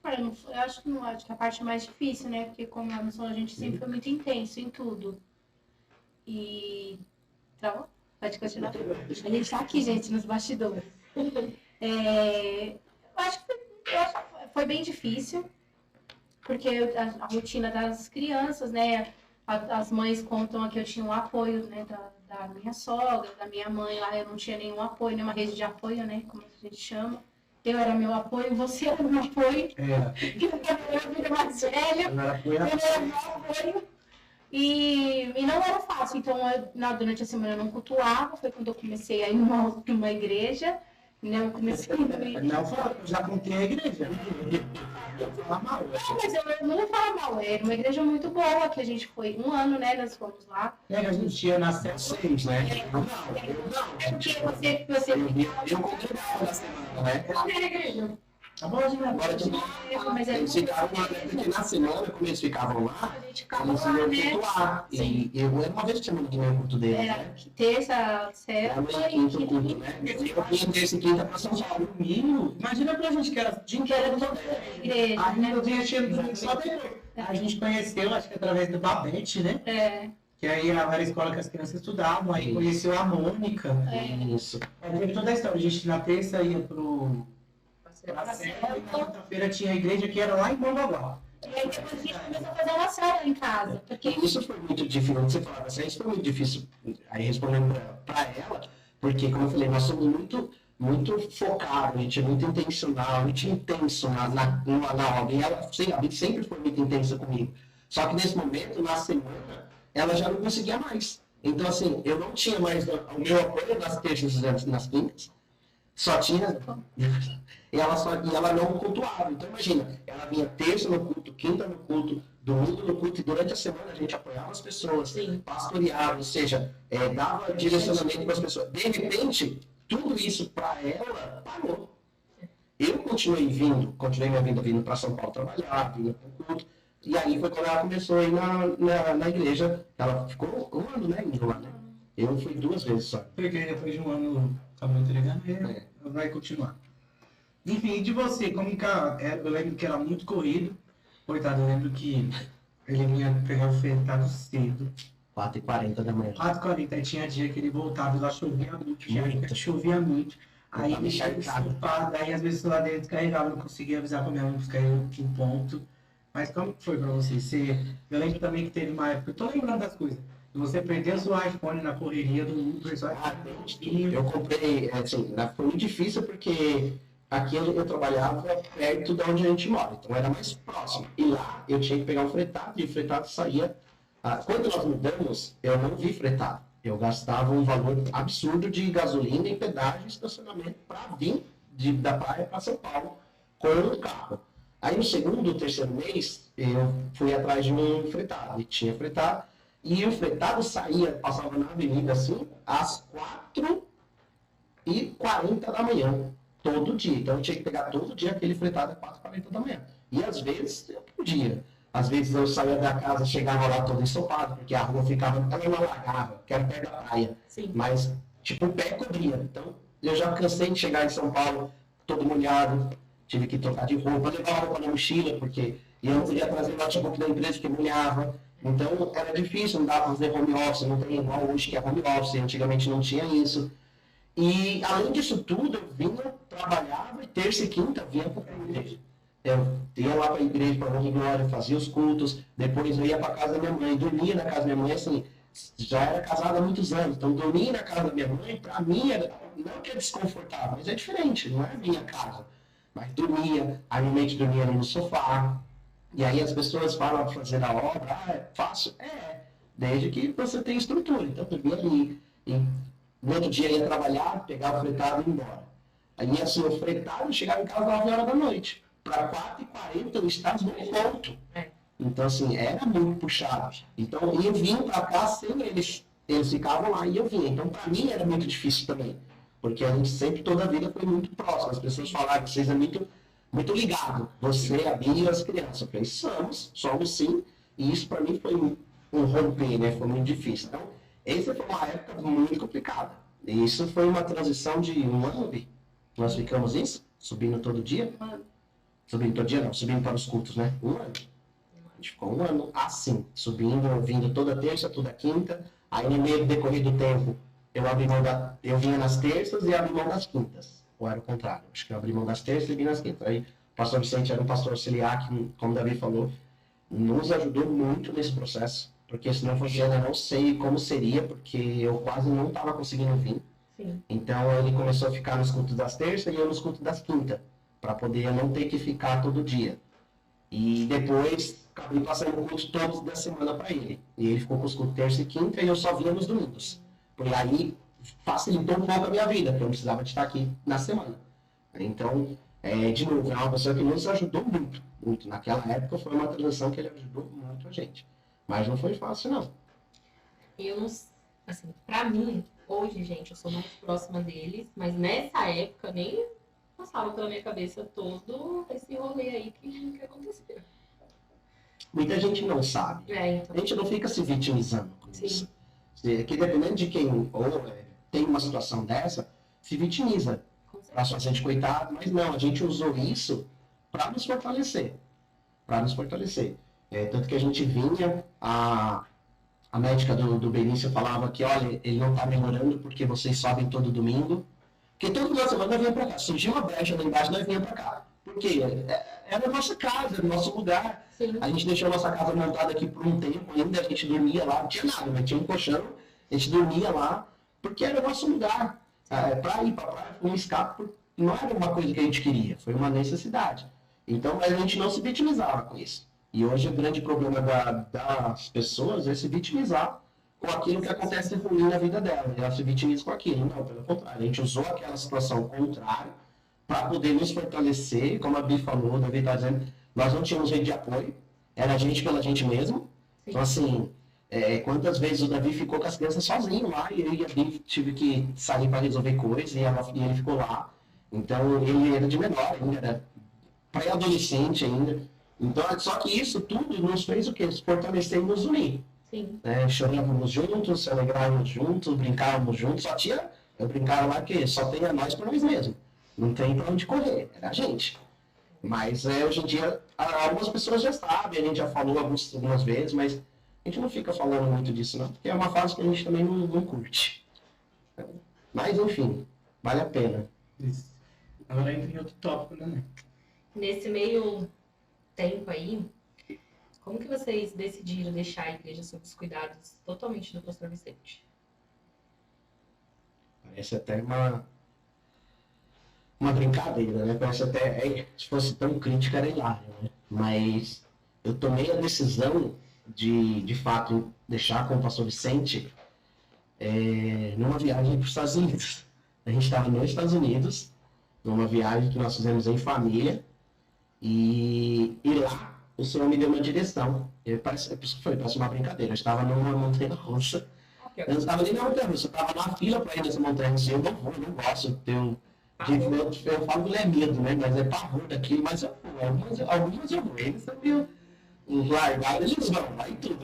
Eu acho que a parte mais difícil, né? Porque como a gente sempre foi muito intenso em tudo. E... Travou? Pode continuar. A gente tá aqui, gente, nos bastidores. Eu acho que foi bem difícil, porque a rotina das crianças, né? As mães contam que eu tinha um apoio, né? Da minha sogra, da minha mãe lá, eu não tinha nenhum apoio, nenhuma rede de apoio, né? Como a gente chama. Eu era meu apoio, você era meu apoio. Eu era o filho mais velho. Eu era meu apoio. E não era fácil, então durante a semana eu não cultuava, foi quando eu comecei a ir numa igreja, né? Eu comecei a ir... Não, já contei a igreja. Não, mas eu não vou falar mal, era uma igreja muito boa, que a gente foi 1 ano, né? Nós fomos lá. A gente ia na 6, né? Porque você Eu congregava na semana, né? não era igreja. Agora de novo. Eles ficavam lá, porque na semana, como eles ficavam lá, A gente ficava eles lá, iam né? cultuar. E eu era uma vez por semana que ia culto deles, Era né? terça, Era sexta meio e quinto culto, né? Eu ia terça e quinta pra São Paulo. Domingo, imagina pra gente que era dia inteiro toda igreja, Aí né? eu vinha tinha domingo só depois. A gente conheceu, acho que através do Babete, né? Que aí era a escola que as crianças estudavam, aí conheceu a Mônica. Isso. Aí teve toda a história. A gente na terça ia pro Céu, e na quinta-feira tinha a igreja que era lá em Bombaguá. E aí depois a gente começou a fazer uma série em casa. Porque Isso foi muito difícil, você falava assim, isso foi muito difícil, aí respondendo pra ela, porque, como eu falei, nós somos muito focados, a gente é muito intencional, a gente é intenso na obra, e ela sempre foi muito intensa comigo. Só que nesse momento, na semana, ela já não conseguia mais. Então, assim, eu não tinha mais o meu apoio nas terças e nas quintas, só tinha... E ela não cultuava. Então, imagina, ela vinha terça no culto, quinta no culto, domingo no culto, e durante a semana a gente apoiava as pessoas, pastoreava, ou seja, dava direcionamento para as pessoas. De repente, tudo isso para ela parou. Eu continuei minha vida vindo para São Paulo trabalhar, vindo para o culto, e aí foi quando ela começou a ir na igreja. Ela ficou 1 ano, né, indo lá, né? Eu fui 2 vezes só. Porque depois de 1 ano acabou entregando, ela vai continuar. Enfim, de você, como que eu lembro que era muito corrido. Coitado, eu lembro que ele vinha pegar o fretado cedo. 4h40 da manhã. 4h40, aí tinha dia que ele voltava e lá chovia muito. Chovia muito. Aí ele estufado, aí às vezes o celular dele descarregava, não conseguia avisar pra minha mãe buscar ele no ponto. Mas como que foi pra você? Eu lembro também que teve uma época, eu tô lembrando das coisas. Você perdeu seu iPhone na correria do Uber, eu comprei, assim, foi muito difícil porque aqui eu trabalhava perto de onde a gente mora, então era mais próximo. E lá eu tinha que pegar um fretado, e o fretado saía. Quando nós mudamos, eu não vi fretado. Eu gastava um valor absurdo de gasolina e pedágio e estacionamento para vir da praia para São Paulo com um carro. Aí no segundo, terceiro mês, eu fui atrás de um fretado, e tinha fretado. E o fretado passava na avenida assim, às 4h40 da manhã, todo dia. Então eu tinha que pegar todo dia aquele fretado às 4h40 da manhã. E às vezes eu podia. Às vezes eu saía da casa, chegava lá todo ensopado, porque a rua ela não alagava, que era perto da praia. Sim. Mas, tipo, o pé cobria. Então eu já cansei de chegar em São Paulo todo molhado, tive que trocar de roupa, levar roupa na mochila, porque eu não podia trazer o notebook da empresa que molhava. Então era difícil, não dava para fazer home office, não tem igual hoje que é home office, antigamente não tinha isso. E além disso tudo, eu vinha, trabalhava e terça e quinta vinha para a igreja. Eu ia lá para a igreja, para a Honra e Glória, fazia os cultos, depois eu ia para a casa da minha mãe, dormia na casa da minha mãe, assim, já era casada há muitos anos, então dormir na casa da minha mãe, para mim, não que é desconfortável, mas é diferente, não é a minha casa. Mas dormia, a minha mente dormia ali no sofá. E aí as pessoas falam para fazer a obra, é fácil? desde que você tenha estrutura. Então, eu dormia ali, e no outro dia ia trabalhar, pegava o fretado e ia embora. Aí ia ser o fretado, eu chegava em casa às 9 horas da noite. Para 4h40 eu estava no ponto. Então, assim, era muito puxado. Então, eu vim para cá sem eles. Eles ficavam lá e eu vinha. Então, para mim, era muito difícil também. Porque a gente sempre, toda a vida, foi muito próximo. As pessoas falavam que vocês é muito, muito ligado. Você, a Bia e as crianças. Eu falei, somos sim. E isso, para mim, foi um romper, né? Foi muito difícil. Então, essa foi uma época muito complicada. E isso foi uma transição de um ano, Bi. Nós ficamos isso, subindo todo dia. Subindo todo dia, não. Subindo para os cultos, né? Um ano. A gente ficou um ano assim, subindo, vindo toda terça, toda quinta. Aí no meio do decorrer do tempo, eu vinha nas terças e abri mão das quintas. Ou era o contrário, acho que eu abri mão das terças e vim nas quintas. Aí o pastor Vicente era um pastor auxiliar que, como o Davi falou, nos ajudou muito nesse processo. Porque se não fosse ele, eu não sei como seria, porque eu quase não estava conseguindo vir. Sim. Então ele começou a ficar nos cultos das terças e eu nos cultos das quintas, para poder não ter que ficar todo dia. E depois, acabei passando o culto todos da semana para ele. E ele ficou com os cultos terça e quinta e eu só vinha nos domingos. Por aí, facilitou um pouco a minha vida, porque eu não precisava de estar aqui na semana. Então, de novo, é uma pessoa que nos ajudou muito, muito. Naquela época foi uma transição que ele ajudou muito a gente. Mas não foi fácil, não. Eu não... Assim, pra mim, hoje, gente, eu sou mais próxima deles. Mas nessa época, nem passava pela minha cabeça todo esse rolê aí que aconteceu. Muita gente não sabe. Então. A gente não fica se vitimizando com isso. Sim. Que dependendo de quem tem uma situação dessa, se vitimiza. Para sua gente coitado, mas não, a gente usou isso para nos fortalecer. Para nos fortalecer. Tanto que a gente vinha, a médica do Benício falava que, olha, ele não está melhorando porque vocês sobem todo domingo. Porque todo final de semana nós vinha para cá. Surgiu uma brecha lá embaixo, nós vinha para cá. Por quê? Era a nossa casa, era o nosso lugar. Sim. A gente deixou a nossa casa montada aqui por um tempo ainda, a gente dormia lá, não tinha nada, mas tinha um colchão, a gente dormia lá, porque era o nosso lugar. Para ir para a praia foi um escape, não era uma coisa que a gente queria, foi uma necessidade. Então, a gente não se vitimizava com isso. E hoje o grande problema das pessoas é se vitimizar com aquilo que acontece ruim na vida dela. Ela se vitimiza com aquilo. Não, pelo contrário. A gente usou aquela situação contrária para poder nos fortalecer. Como a Bi falou, o Davi está dizendo, nós não tínhamos rede de apoio. Era a gente pela gente mesmo. Sim. Então, assim, quantas vezes o Davi ficou com as crianças sozinho lá e eu e a Bi tive que sair para resolver coisas e ele ficou lá. Então, ele era de menor ainda, era pré-adolescente ainda. Então, só que isso tudo nos fez o quê? Se fortalecer e nos unir. Sim. Chorávamos juntos, celebrávamos juntos, brincávamos juntos. Eu brincava lá que só tem a nós por nós mesmos. Não tem pra onde correr, era a gente. Mas hoje em dia, algumas pessoas já sabem, a gente já falou algumas vezes, mas a gente não fica falando muito disso, não. Porque é uma fase que a gente também não curte. Mas, enfim, vale a pena. Isso. Agora entra em outro tópico, né? Nesse meio tempo aí, como que vocês decidiram deixar a igreja sob os cuidados totalmente do pastor Vicente? Parece até uma brincadeira, né? Parece até, se fosse tão crítica, era hilário, né? Mas eu tomei a decisão de fato, deixar com o pastor Vicente numa viagem para os Estados Unidos. A gente estava nos Estados Unidos, numa viagem que nós fizemos em família, e lá o Senhor me deu uma direção. Parece uma brincadeira. Eu estava numa montanha-russa. Eu não estava nem na montanha-russa, eu estava na fila para ir nessa montanha-russa. Eu não vou, não gosto. Eu falo que é medo, né? Mas é pavor daquilo. Mas eu vou. Algumas eu vou. Eles são meio largados, eles vão. Aí tudo.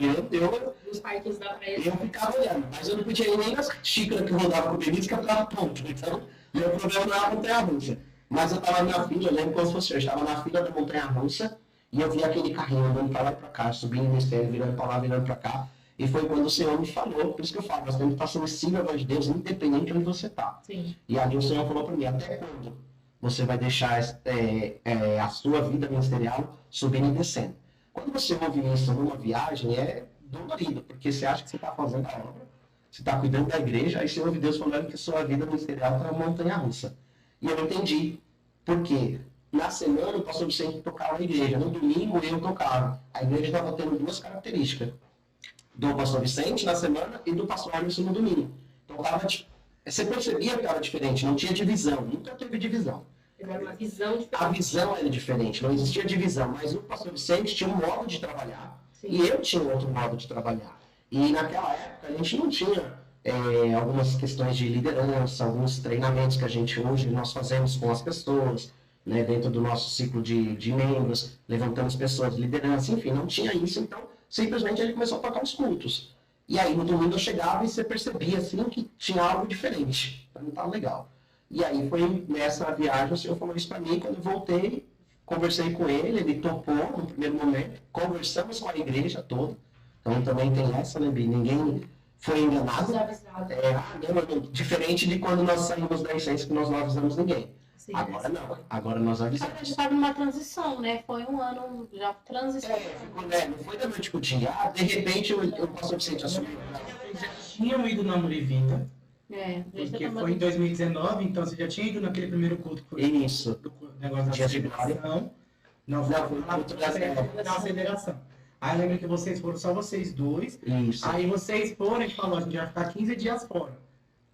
Os parques da praia. Eu ficava olhando. Mas eu não podia ir nem nas xícaras que eu rodava com o Benício, que eu ficava pronto. Então, meu problema não era a montanha-russa. Mas eu estava na fila, eu lembro como se fosse eu estava na fila da montanha-russa e eu vi aquele carrinho andando para lá e para cá, subindo no mistério, virando para lá, virando para cá. E foi quando o Senhor me falou, por isso que eu falo, nós temos que estar sensível à voz de Deus, independente de onde você está. E ali o Senhor falou para mim, até quando você vai deixar a sua vida ministerial subindo e descendo? Quando você ouve isso numa viagem, é dolorido, porque você acha que você está fazendo a obra, você está cuidando da igreja, aí você ouve Deus falando que a sua vida ministerial está uma montanha-russa. E eu entendi. Por quê? Na semana o pastor Vicente tocava na igreja. No domingo eu tocava. A igreja estava tendo duas características. do pastor Vicente na semana e do pastor Alisson no domingo. Então, você percebia que era diferente, não tinha divisão, nunca teve divisão. Era uma visão diferente. A visão era diferente, não existia divisão, mas o pastor Vicente tinha um modo de trabalhar. Sim. E eu tinha outro modo de trabalhar. E naquela época a gente não tinha algumas questões de liderança, alguns treinamentos que a gente hoje nós fazemos com as pessoas, né, dentro do nosso ciclo de membros, levantamos pessoas de liderança, enfim, não tinha isso, então simplesmente ele começou a tocar os cultos. E aí no domingo eu chegava e você percebia assim que tinha algo diferente, então não estava legal. E aí foi nessa viagem, o Senhor falou isso para mim, quando eu voltei, conversei com ele topou no primeiro momento, conversamos com a igreja toda, então também tem essa, né, Bi? Ninguém foi enganado. Diferente de quando nós saímos da essência que nós não avisamos ninguém. Sim, Agora não, agora nós avisamos. A gente estava numa transição, né? Foi um ano já transição. Não foi da noite pro dia. De repente o pastor Vicente assumiu. Vocês já tinham ido na Murivita, porque foi em 2019, então você já tinha ido naquele primeiro culto que foi Isso. do negócio da Dia de federação. Não, foi Não, foi lá culto da federação. Aí eu lembro que vocês foram só vocês dois. Isso. Aí vocês foram e falou, a gente vai ficar 15 dias fora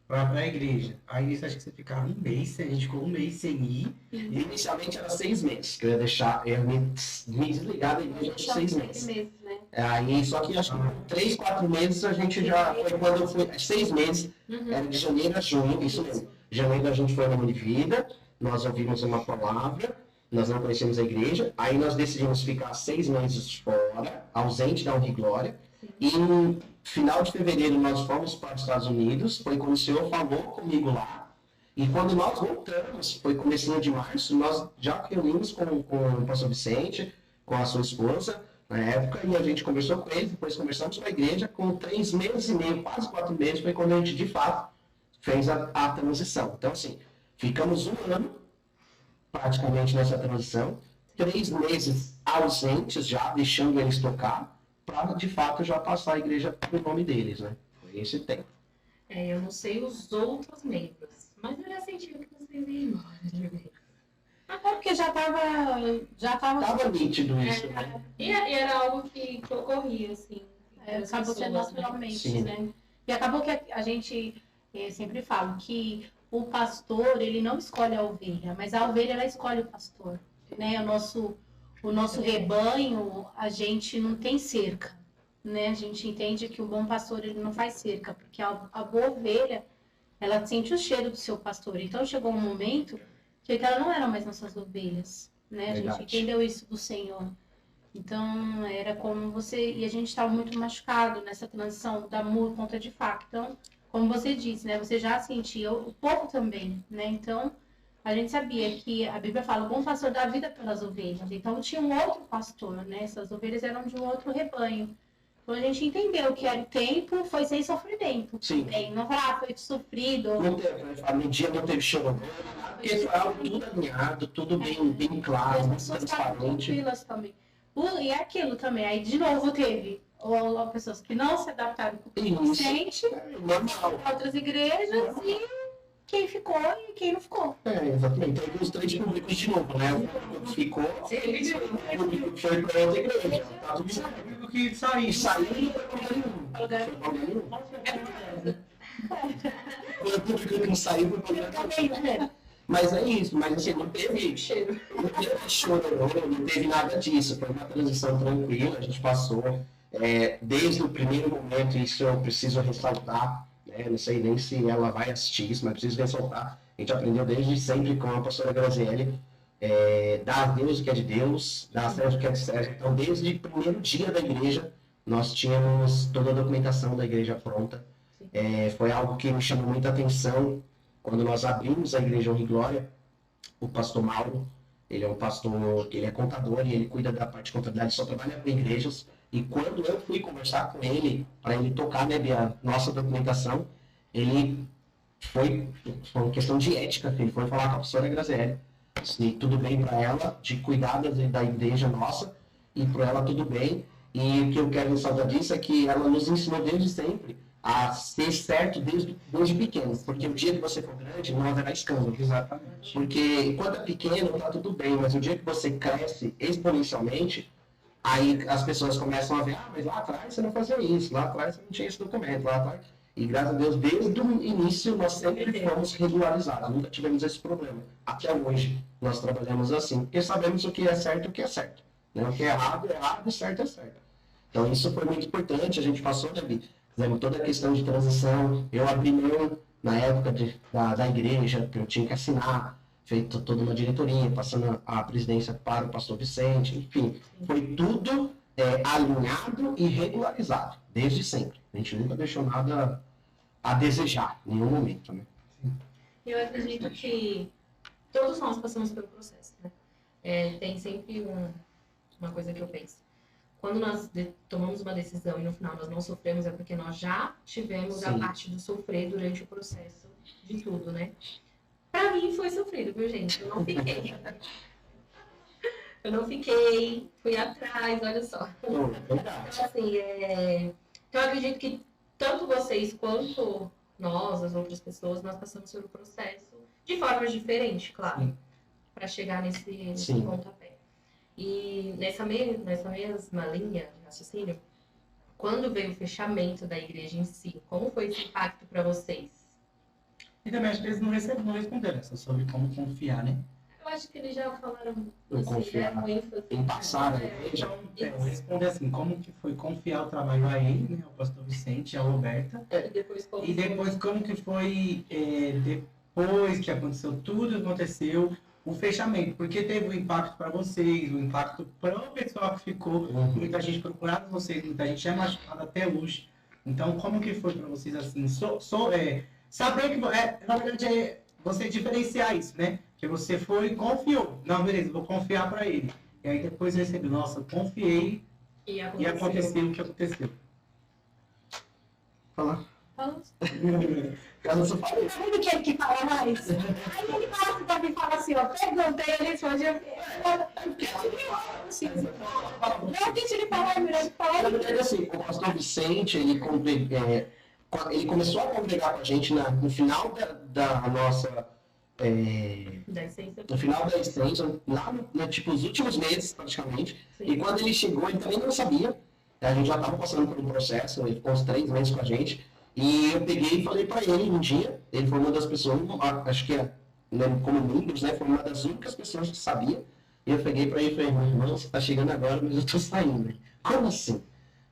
pra igreja. Aí isso acho que você ficava um mês, a gente ficou um mês sem ir. Inicialmente era 6 meses, que eu ia me desligar da igreja por 6 meses. Né? Aí, só que acho que 3, 4 meses a gente já foi quando eu fui, 6 meses, era de janeiro a junho, isso mesmo. Janeiro a gente foi na Univida, nós ouvimos uma palavra, nós não conhecemos a igreja, aí nós decidimos ficar 6 meses fora, ausente da Honra e Glória, e no final de fevereiro nós fomos para os Estados Unidos, foi quando o Senhor falou comigo lá, e quando nós voltamos, foi comecinho de março, nós já reunimos com o pastor Vicente, com a sua esposa, na época, e a gente conversou com ele, depois conversamos com a igreja, com 3 meses e meio, quase 4 meses, foi quando a gente, de fato, fez a transição. Então, assim, ficamos um ano, praticamente, nessa transição, 3 meses ausentes já, deixando eles tocar, para, de fato, já passar a igreja pro nome deles, né? Foi esse tempo. Eu não sei os outros membros, mas eu já senti que vocês iam embora de vez. Agora porque já tava Tava nítido isso, né? E era algo que ocorria, assim. acabou sendo naturalmente, Sim. né? E acabou que a gente sempre fala que o pastor, ele não escolhe a ovelha, mas a ovelha, ela escolhe o pastor, né? O nosso rebanho, a gente não tem cerca, né? A gente entende que o bom pastor, ele não faz cerca, porque a boa ovelha, ela sente o cheiro do seu pastor. Então, chegou um momento que ela não era mais nossas ovelhas, né? A gente entendeu isso do Senhor. Então, era como você... E a gente estava muito machucado nessa transição da Mur contra de fato. Então, como você disse, né? Você já sentia, o povo também, né? Então, a gente sabia que a Bíblia fala, o bom pastor dá a vida pelas ovelhas. Então, tinha um outro pastor, né? Essas ovelhas eram de um outro rebanho. Então, a gente entendeu que era o tempo, foi sem sofrimento. Sim. Não falar, foi sofrido. Não teve, no dia não teve choro, porque foi algo tudo alinhado, tudo bem claro, As pessoas estavam transparente. tranquilas também. E aquilo também, aí de novo teve pessoas que não se adaptaram com o Isso. Vicente, Normal. outras igrejas, e quem ficou e quem não ficou. Exatamente. Teve os 3 públicos de novo, né? O público que ficou, o público que foi para outra igreja. Tá tudo certo. O que sair. E saiu e não foi para lugar nenhum. Foi o público que não saiu para lugar nenhum. Mas é isso, mas assim, não teve choro, não teve nada disso. Foi uma transição tranquila, a gente passou desde o primeiro momento, isso eu preciso ressaltar, né? Não sei nem se ela vai assistir isso, mas preciso ressaltar. A gente aprendeu desde sempre com a pastora Graziele, dar a Deus o que é de Deus, dar a Sérgio o que é de Sérgio. Então, desde o primeiro dia da igreja, nós tínhamos toda a documentação da igreja pronta. Foi algo que me chamou muita atenção. Quando nós abrimos a Igreja Honra e Glória, o pastor Mauro, ele é um pastor, ele é contador e ele cuida da parte de contabilidade, só trabalha com igrejas. E quando eu fui conversar com ele, para ele tocar, né, a nossa documentação, ele foi uma questão de ética, ele foi falar com a pastora Graziele, se tudo bem para ela, de cuidar da igreja nossa, e para ela tudo bem. E o que eu quero ressaltar disso é que ela nos ensinou desde sempre a ser certo desde pequeno, porque o dia que você for grande não haverá escândalo. Exatamente. Porque enquanto é pequeno está tudo bem, mas o dia que você cresce exponencialmente, Aí as pessoas começam a ver, mas lá atrás você não fazia isso, lá atrás você não tinha esse documento, lá atrás... E graças a Deus, desde o início, nós sempre fomos regularizados, nunca tivemos esse problema. Até hoje, nós trabalhamos assim, porque sabemos o que é certo e o que é certo. Né? O que é errado, e certo é certo. Então, isso foi muito importante, a gente passou, fizemos toda a questão de transição, eu abri mão, na época da igreja, que eu tinha que assinar, feito toda uma diretoria, passando a presidência para o pastor Vicente, enfim, foi tudo alinhado e regularizado, desde sempre. A gente nunca deixou nada a desejar, em nenhum momento, né? Eu acredito que todos nós passamos pelo processo, né? Tem sempre uma coisa que eu penso. Quando nós tomamos uma decisão e no final nós não sofremos, é porque nós já tivemos a parte do sofrer durante o processo de tudo, né? Pra mim foi sofrido, viu, gente? Eu não fiquei. Eu não fiquei, fui atrás, olha só. Então, assim, então, eu acredito que tanto vocês quanto nós, as outras pessoas, nós passamos pelo processo de formas diferentes, claro, para chegar nesse pontapé. E nessa mesma linha de raciocínio, quando veio o fechamento da igreja em si, como foi esse impacto para vocês? E também acho que eles não responderam essa sobre como confiar, né? Eu acho que eles já falaram em passar, então, responder assim, como que foi confiar o trabalho a ele, né, ao pastor Vicente, a Roberta, e depois como que foi, depois que aconteceu tudo que aconteceu, o fechamento, porque teve um impacto para vocês, um impacto para o pessoal que ficou, muita gente procurando vocês, muita gente é machucada até hoje. Então, como que foi para vocês assim, saber que, na verdade, você diferenciar isso, né? Que você foi e confiou. Não, beleza, vou confiar para ele. E aí depois recebeu, nossa, confiei e aconteceu o que aconteceu. Fala. Fala. Caso fala. Tá vendo quem que fala mais? Aí ele passa pra mim e fala assim, ó, perguntei, ele responde, não deixa ele falar, melhor falar. Na verdade, assim, o pastor Vicente, ele começou a congregar com a gente no final da nossa... no final da extensão, lá tipo, os últimos meses, praticamente. Sim. E quando ele chegou, ele também não sabia. A gente já estava passando por um processo, ele ficou uns 3 meses com a gente. E eu peguei e falei para ele um dia, ele foi uma das pessoas, acho que como membros, né, foi uma das únicas pessoas que sabia. E eu peguei para ele e falei, irmão, você tá chegando agora, mas eu tô saindo. Como assim?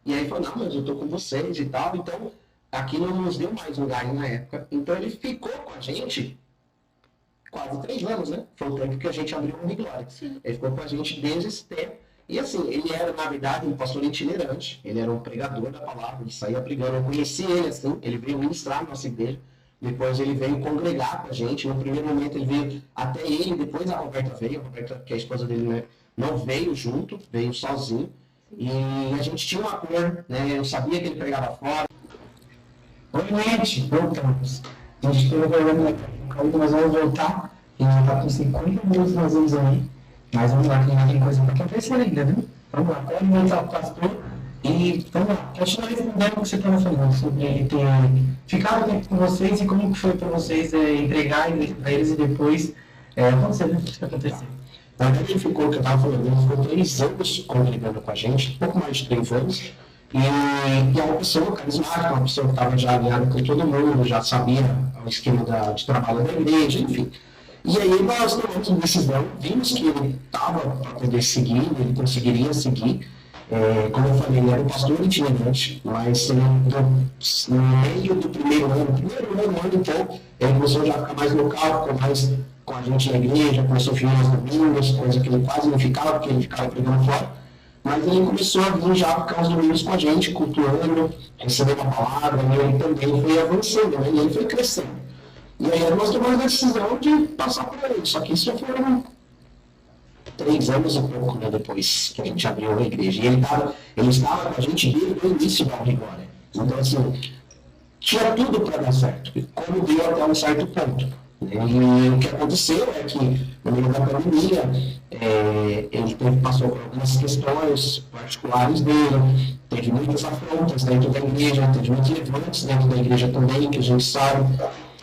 E aí ele falou, não, mas eu tô com vocês e tal. Então, aquilo não nos deu mais um gás na época. Então ele ficou com a gente quase 3 anos, né? Foi o tempo que a gente abriu o Glória. Ele ficou com a gente desde esse tempo. E assim, ele era, na verdade, um pastor itinerante. Ele era um pregador da palavra, ele saía pregando. Eu conheci ele assim, ele veio ministrar na nossa igreja. Depois ele veio congregar com a gente. No primeiro momento ele veio até ele, depois a Roberta veio. A Roberta, que é a esposa dele, né, não veio junto, veio sozinho. E a gente tinha um acordo, né? Eu sabia que ele pregava fora. Oi, gente, voltamos. A gente teve um problema aqui, nós vamos voltar. A gente está com 50 minutos nós vamos aí. Mas vamos lá, que ainda tem coisa para acontecer ainda, viu? Vamos lá, pode voltar o pastor e vamos lá. Continua respondendo o que você estava falando sobre ele ter ficado tempo com vocês e como que foi para vocês entregar para eles e depois acontecer, né? O que aconteceu? Na verdade, ele ficou, que eu estava falando, ele ficou 3 anos congregando com a gente, pouco mais de 3 anos. E é uma pessoa carismática, uma pessoa que estava já alinhada com todo mundo, já sabia o esquema de trabalho da igreja, enfim. E aí nós tomamos uma decisão, vimos que ele estava para poder seguir, ele conseguiria seguir. Como eu falei, ele era um pastor itinerante, mas no meio do primeiro ano e pouco, ele começou já a ficar mais local, ficou mais com a gente na igreja, começou a vir nas domingos, coisa que ele quase não ficava, porque ele ficava pregando fora. Mas ele começou a vir já ficar os domingos com a gente, cultuando, recebendo a palavra, e ele também foi avançando, né? E ele foi crescendo. E aí nós tomamos a decisão de passar por ele, só que isso já foram 3 anos e pouco, né, depois que a gente abriu a igreja. E ele estava com a gente desde o início da Glória. Então, assim, tinha tudo para dar certo, como deu até um certo ponto. E o que aconteceu é que, no meio da pandemia, ele passou por algumas questões particulares dele, teve muitas afrontas dentro da igreja, teve muitos eventos dentro da igreja também, que a gente sabe.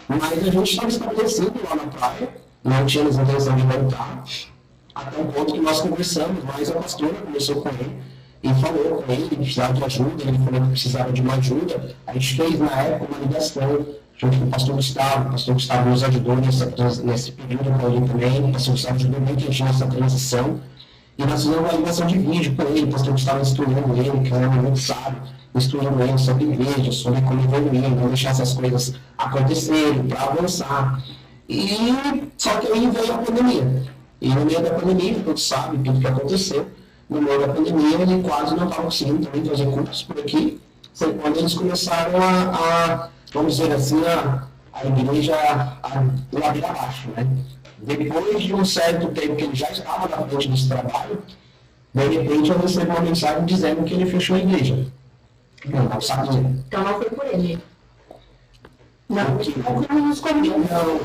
Mas a gente estava estabelecido lá na praia, não tínhamos intenção de voltar, até o ponto que nós conversamos, mas a pastora conversou com ele, e falou com ele que precisava de ajuda, ele falou que precisava de uma ajuda. A gente fez, na época, uma ligação junto com o pastor Gustavo nos ajudou nesse período com ele também, o pastor Gustavo ajudou muito a gente nessa transição, e nós fizemos uma ligação de vídeo com ele, o pastor Gustavo instruindo ele, que é um homem muito sábio, instruindo ele sobre igreja, sobre como evoluir, não deixar essas coisas acontecerem, para avançar. E só que aí veio a pandemia. E no meio da pandemia, todos sabem tudo que aconteceu, no meio da pandemia ele quase não estava conseguindo também fazer cursos por aqui, foi quando eles começaram vamos dizer assim, a igreja a ladeira abaixo, né? Depois de um certo tempo que ele já estava na frente desse trabalho, de repente eu recebi uma mensagem dizendo que ele fechou a igreja. Não sabia. Então não foi por ele. Não veio comunicado.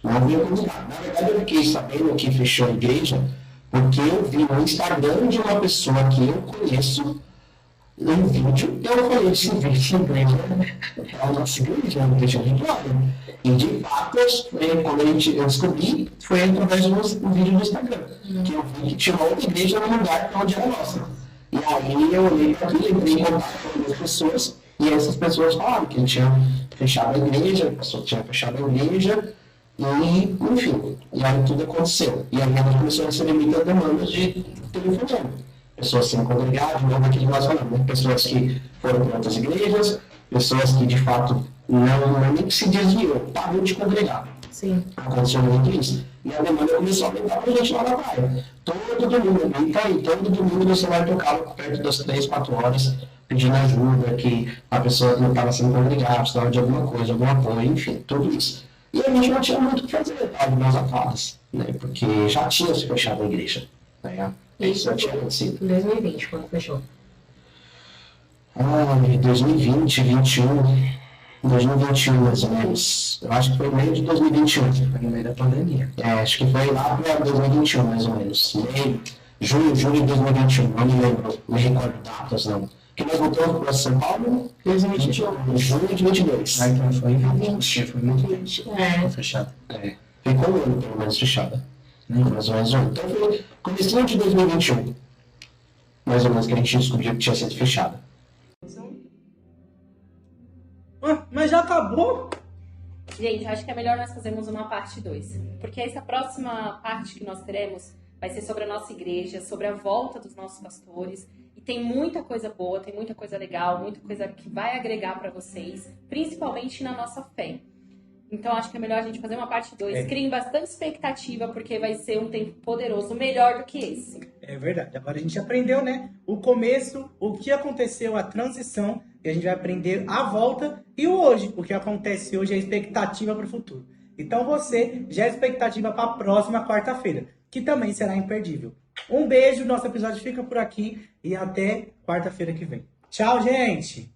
Na verdade, eu fiquei sabendo que fechou a igreja porque eu vi no Instagram de uma pessoa que eu conheço um vídeo, eu falei, esse vídeo é a nossa igreja, não deixa de lado. E de fato, quando eu descobri, foi através do vídeo do Instagram, que eu vi que tinha outra igreja no lugar onde era nossa. E aí eu olhei para aquilo, entrei em contato com algumas pessoas, e essas pessoas falaram que ele tinha fechado a igreja, a pessoa tinha fechado a igreja, e enfim, e aí tudo aconteceu. E aí ela começou a receber muitas demandas de telefonema. Pessoas sem congregar, de novo aquilo que nós falamos, né? Pessoas que foram para outras igrejas, pessoas que de fato não nem se desviou, parou de congregar. Sim. Aconteceu muito isso. E a demanda começou a aumentar para a gente lá na praia. Todo domingo, todo domingo você vai tocar perto das 3, 4 horas, pedindo ajuda, que a pessoa não estava sendo congregada, precisava de alguma coisa, algum apoio, enfim, tudo isso. E a gente não tinha muito o que fazer, estava nas afadas, né? Porque já tinha se fechado a igreja. Né? Isso já tinha acontecido. Em 2020, quando fechou? 2020, 2021 mais ou menos. Eu acho que foi no meio de 2021. Foi no meio da pandemia. Acho que foi lá para 2021 mais ou menos. Julho de 2021, não me lembro, não me recordo datas não. Que nós voltamos para São Paulo em 2021, junho de 2022. Então foi em 20. Foi muito 20. Foi fechado. Ficou um ano pelo menos fechada. Mais ou menos um. Então foi comecinho de 2021. Mais ou menos que a gente descobriu que tinha sido fechada. Mas já acabou? Gente, acho que é melhor nós fazermos uma parte 2. Porque essa próxima parte que nós teremos vai ser sobre a nossa igreja, sobre a volta dos nossos pastores. E tem muita coisa boa, tem muita coisa legal, muita coisa que vai agregar para vocês, principalmente na nossa fé. Então acho que é melhor a gente fazer uma parte 2. Criem bastante expectativa, porque vai ser um tempo poderoso, melhor do que esse. É verdade. Agora a gente aprendeu, né? O começo, o que aconteceu, a transição, e a gente vai aprender a volta e o hoje. O que acontece hoje é a expectativa para o futuro. Então você já é expectativa para a próxima quarta-feira, que também será imperdível. Um beijo, nosso episódio fica por aqui e até quarta-feira que vem. Tchau, gente!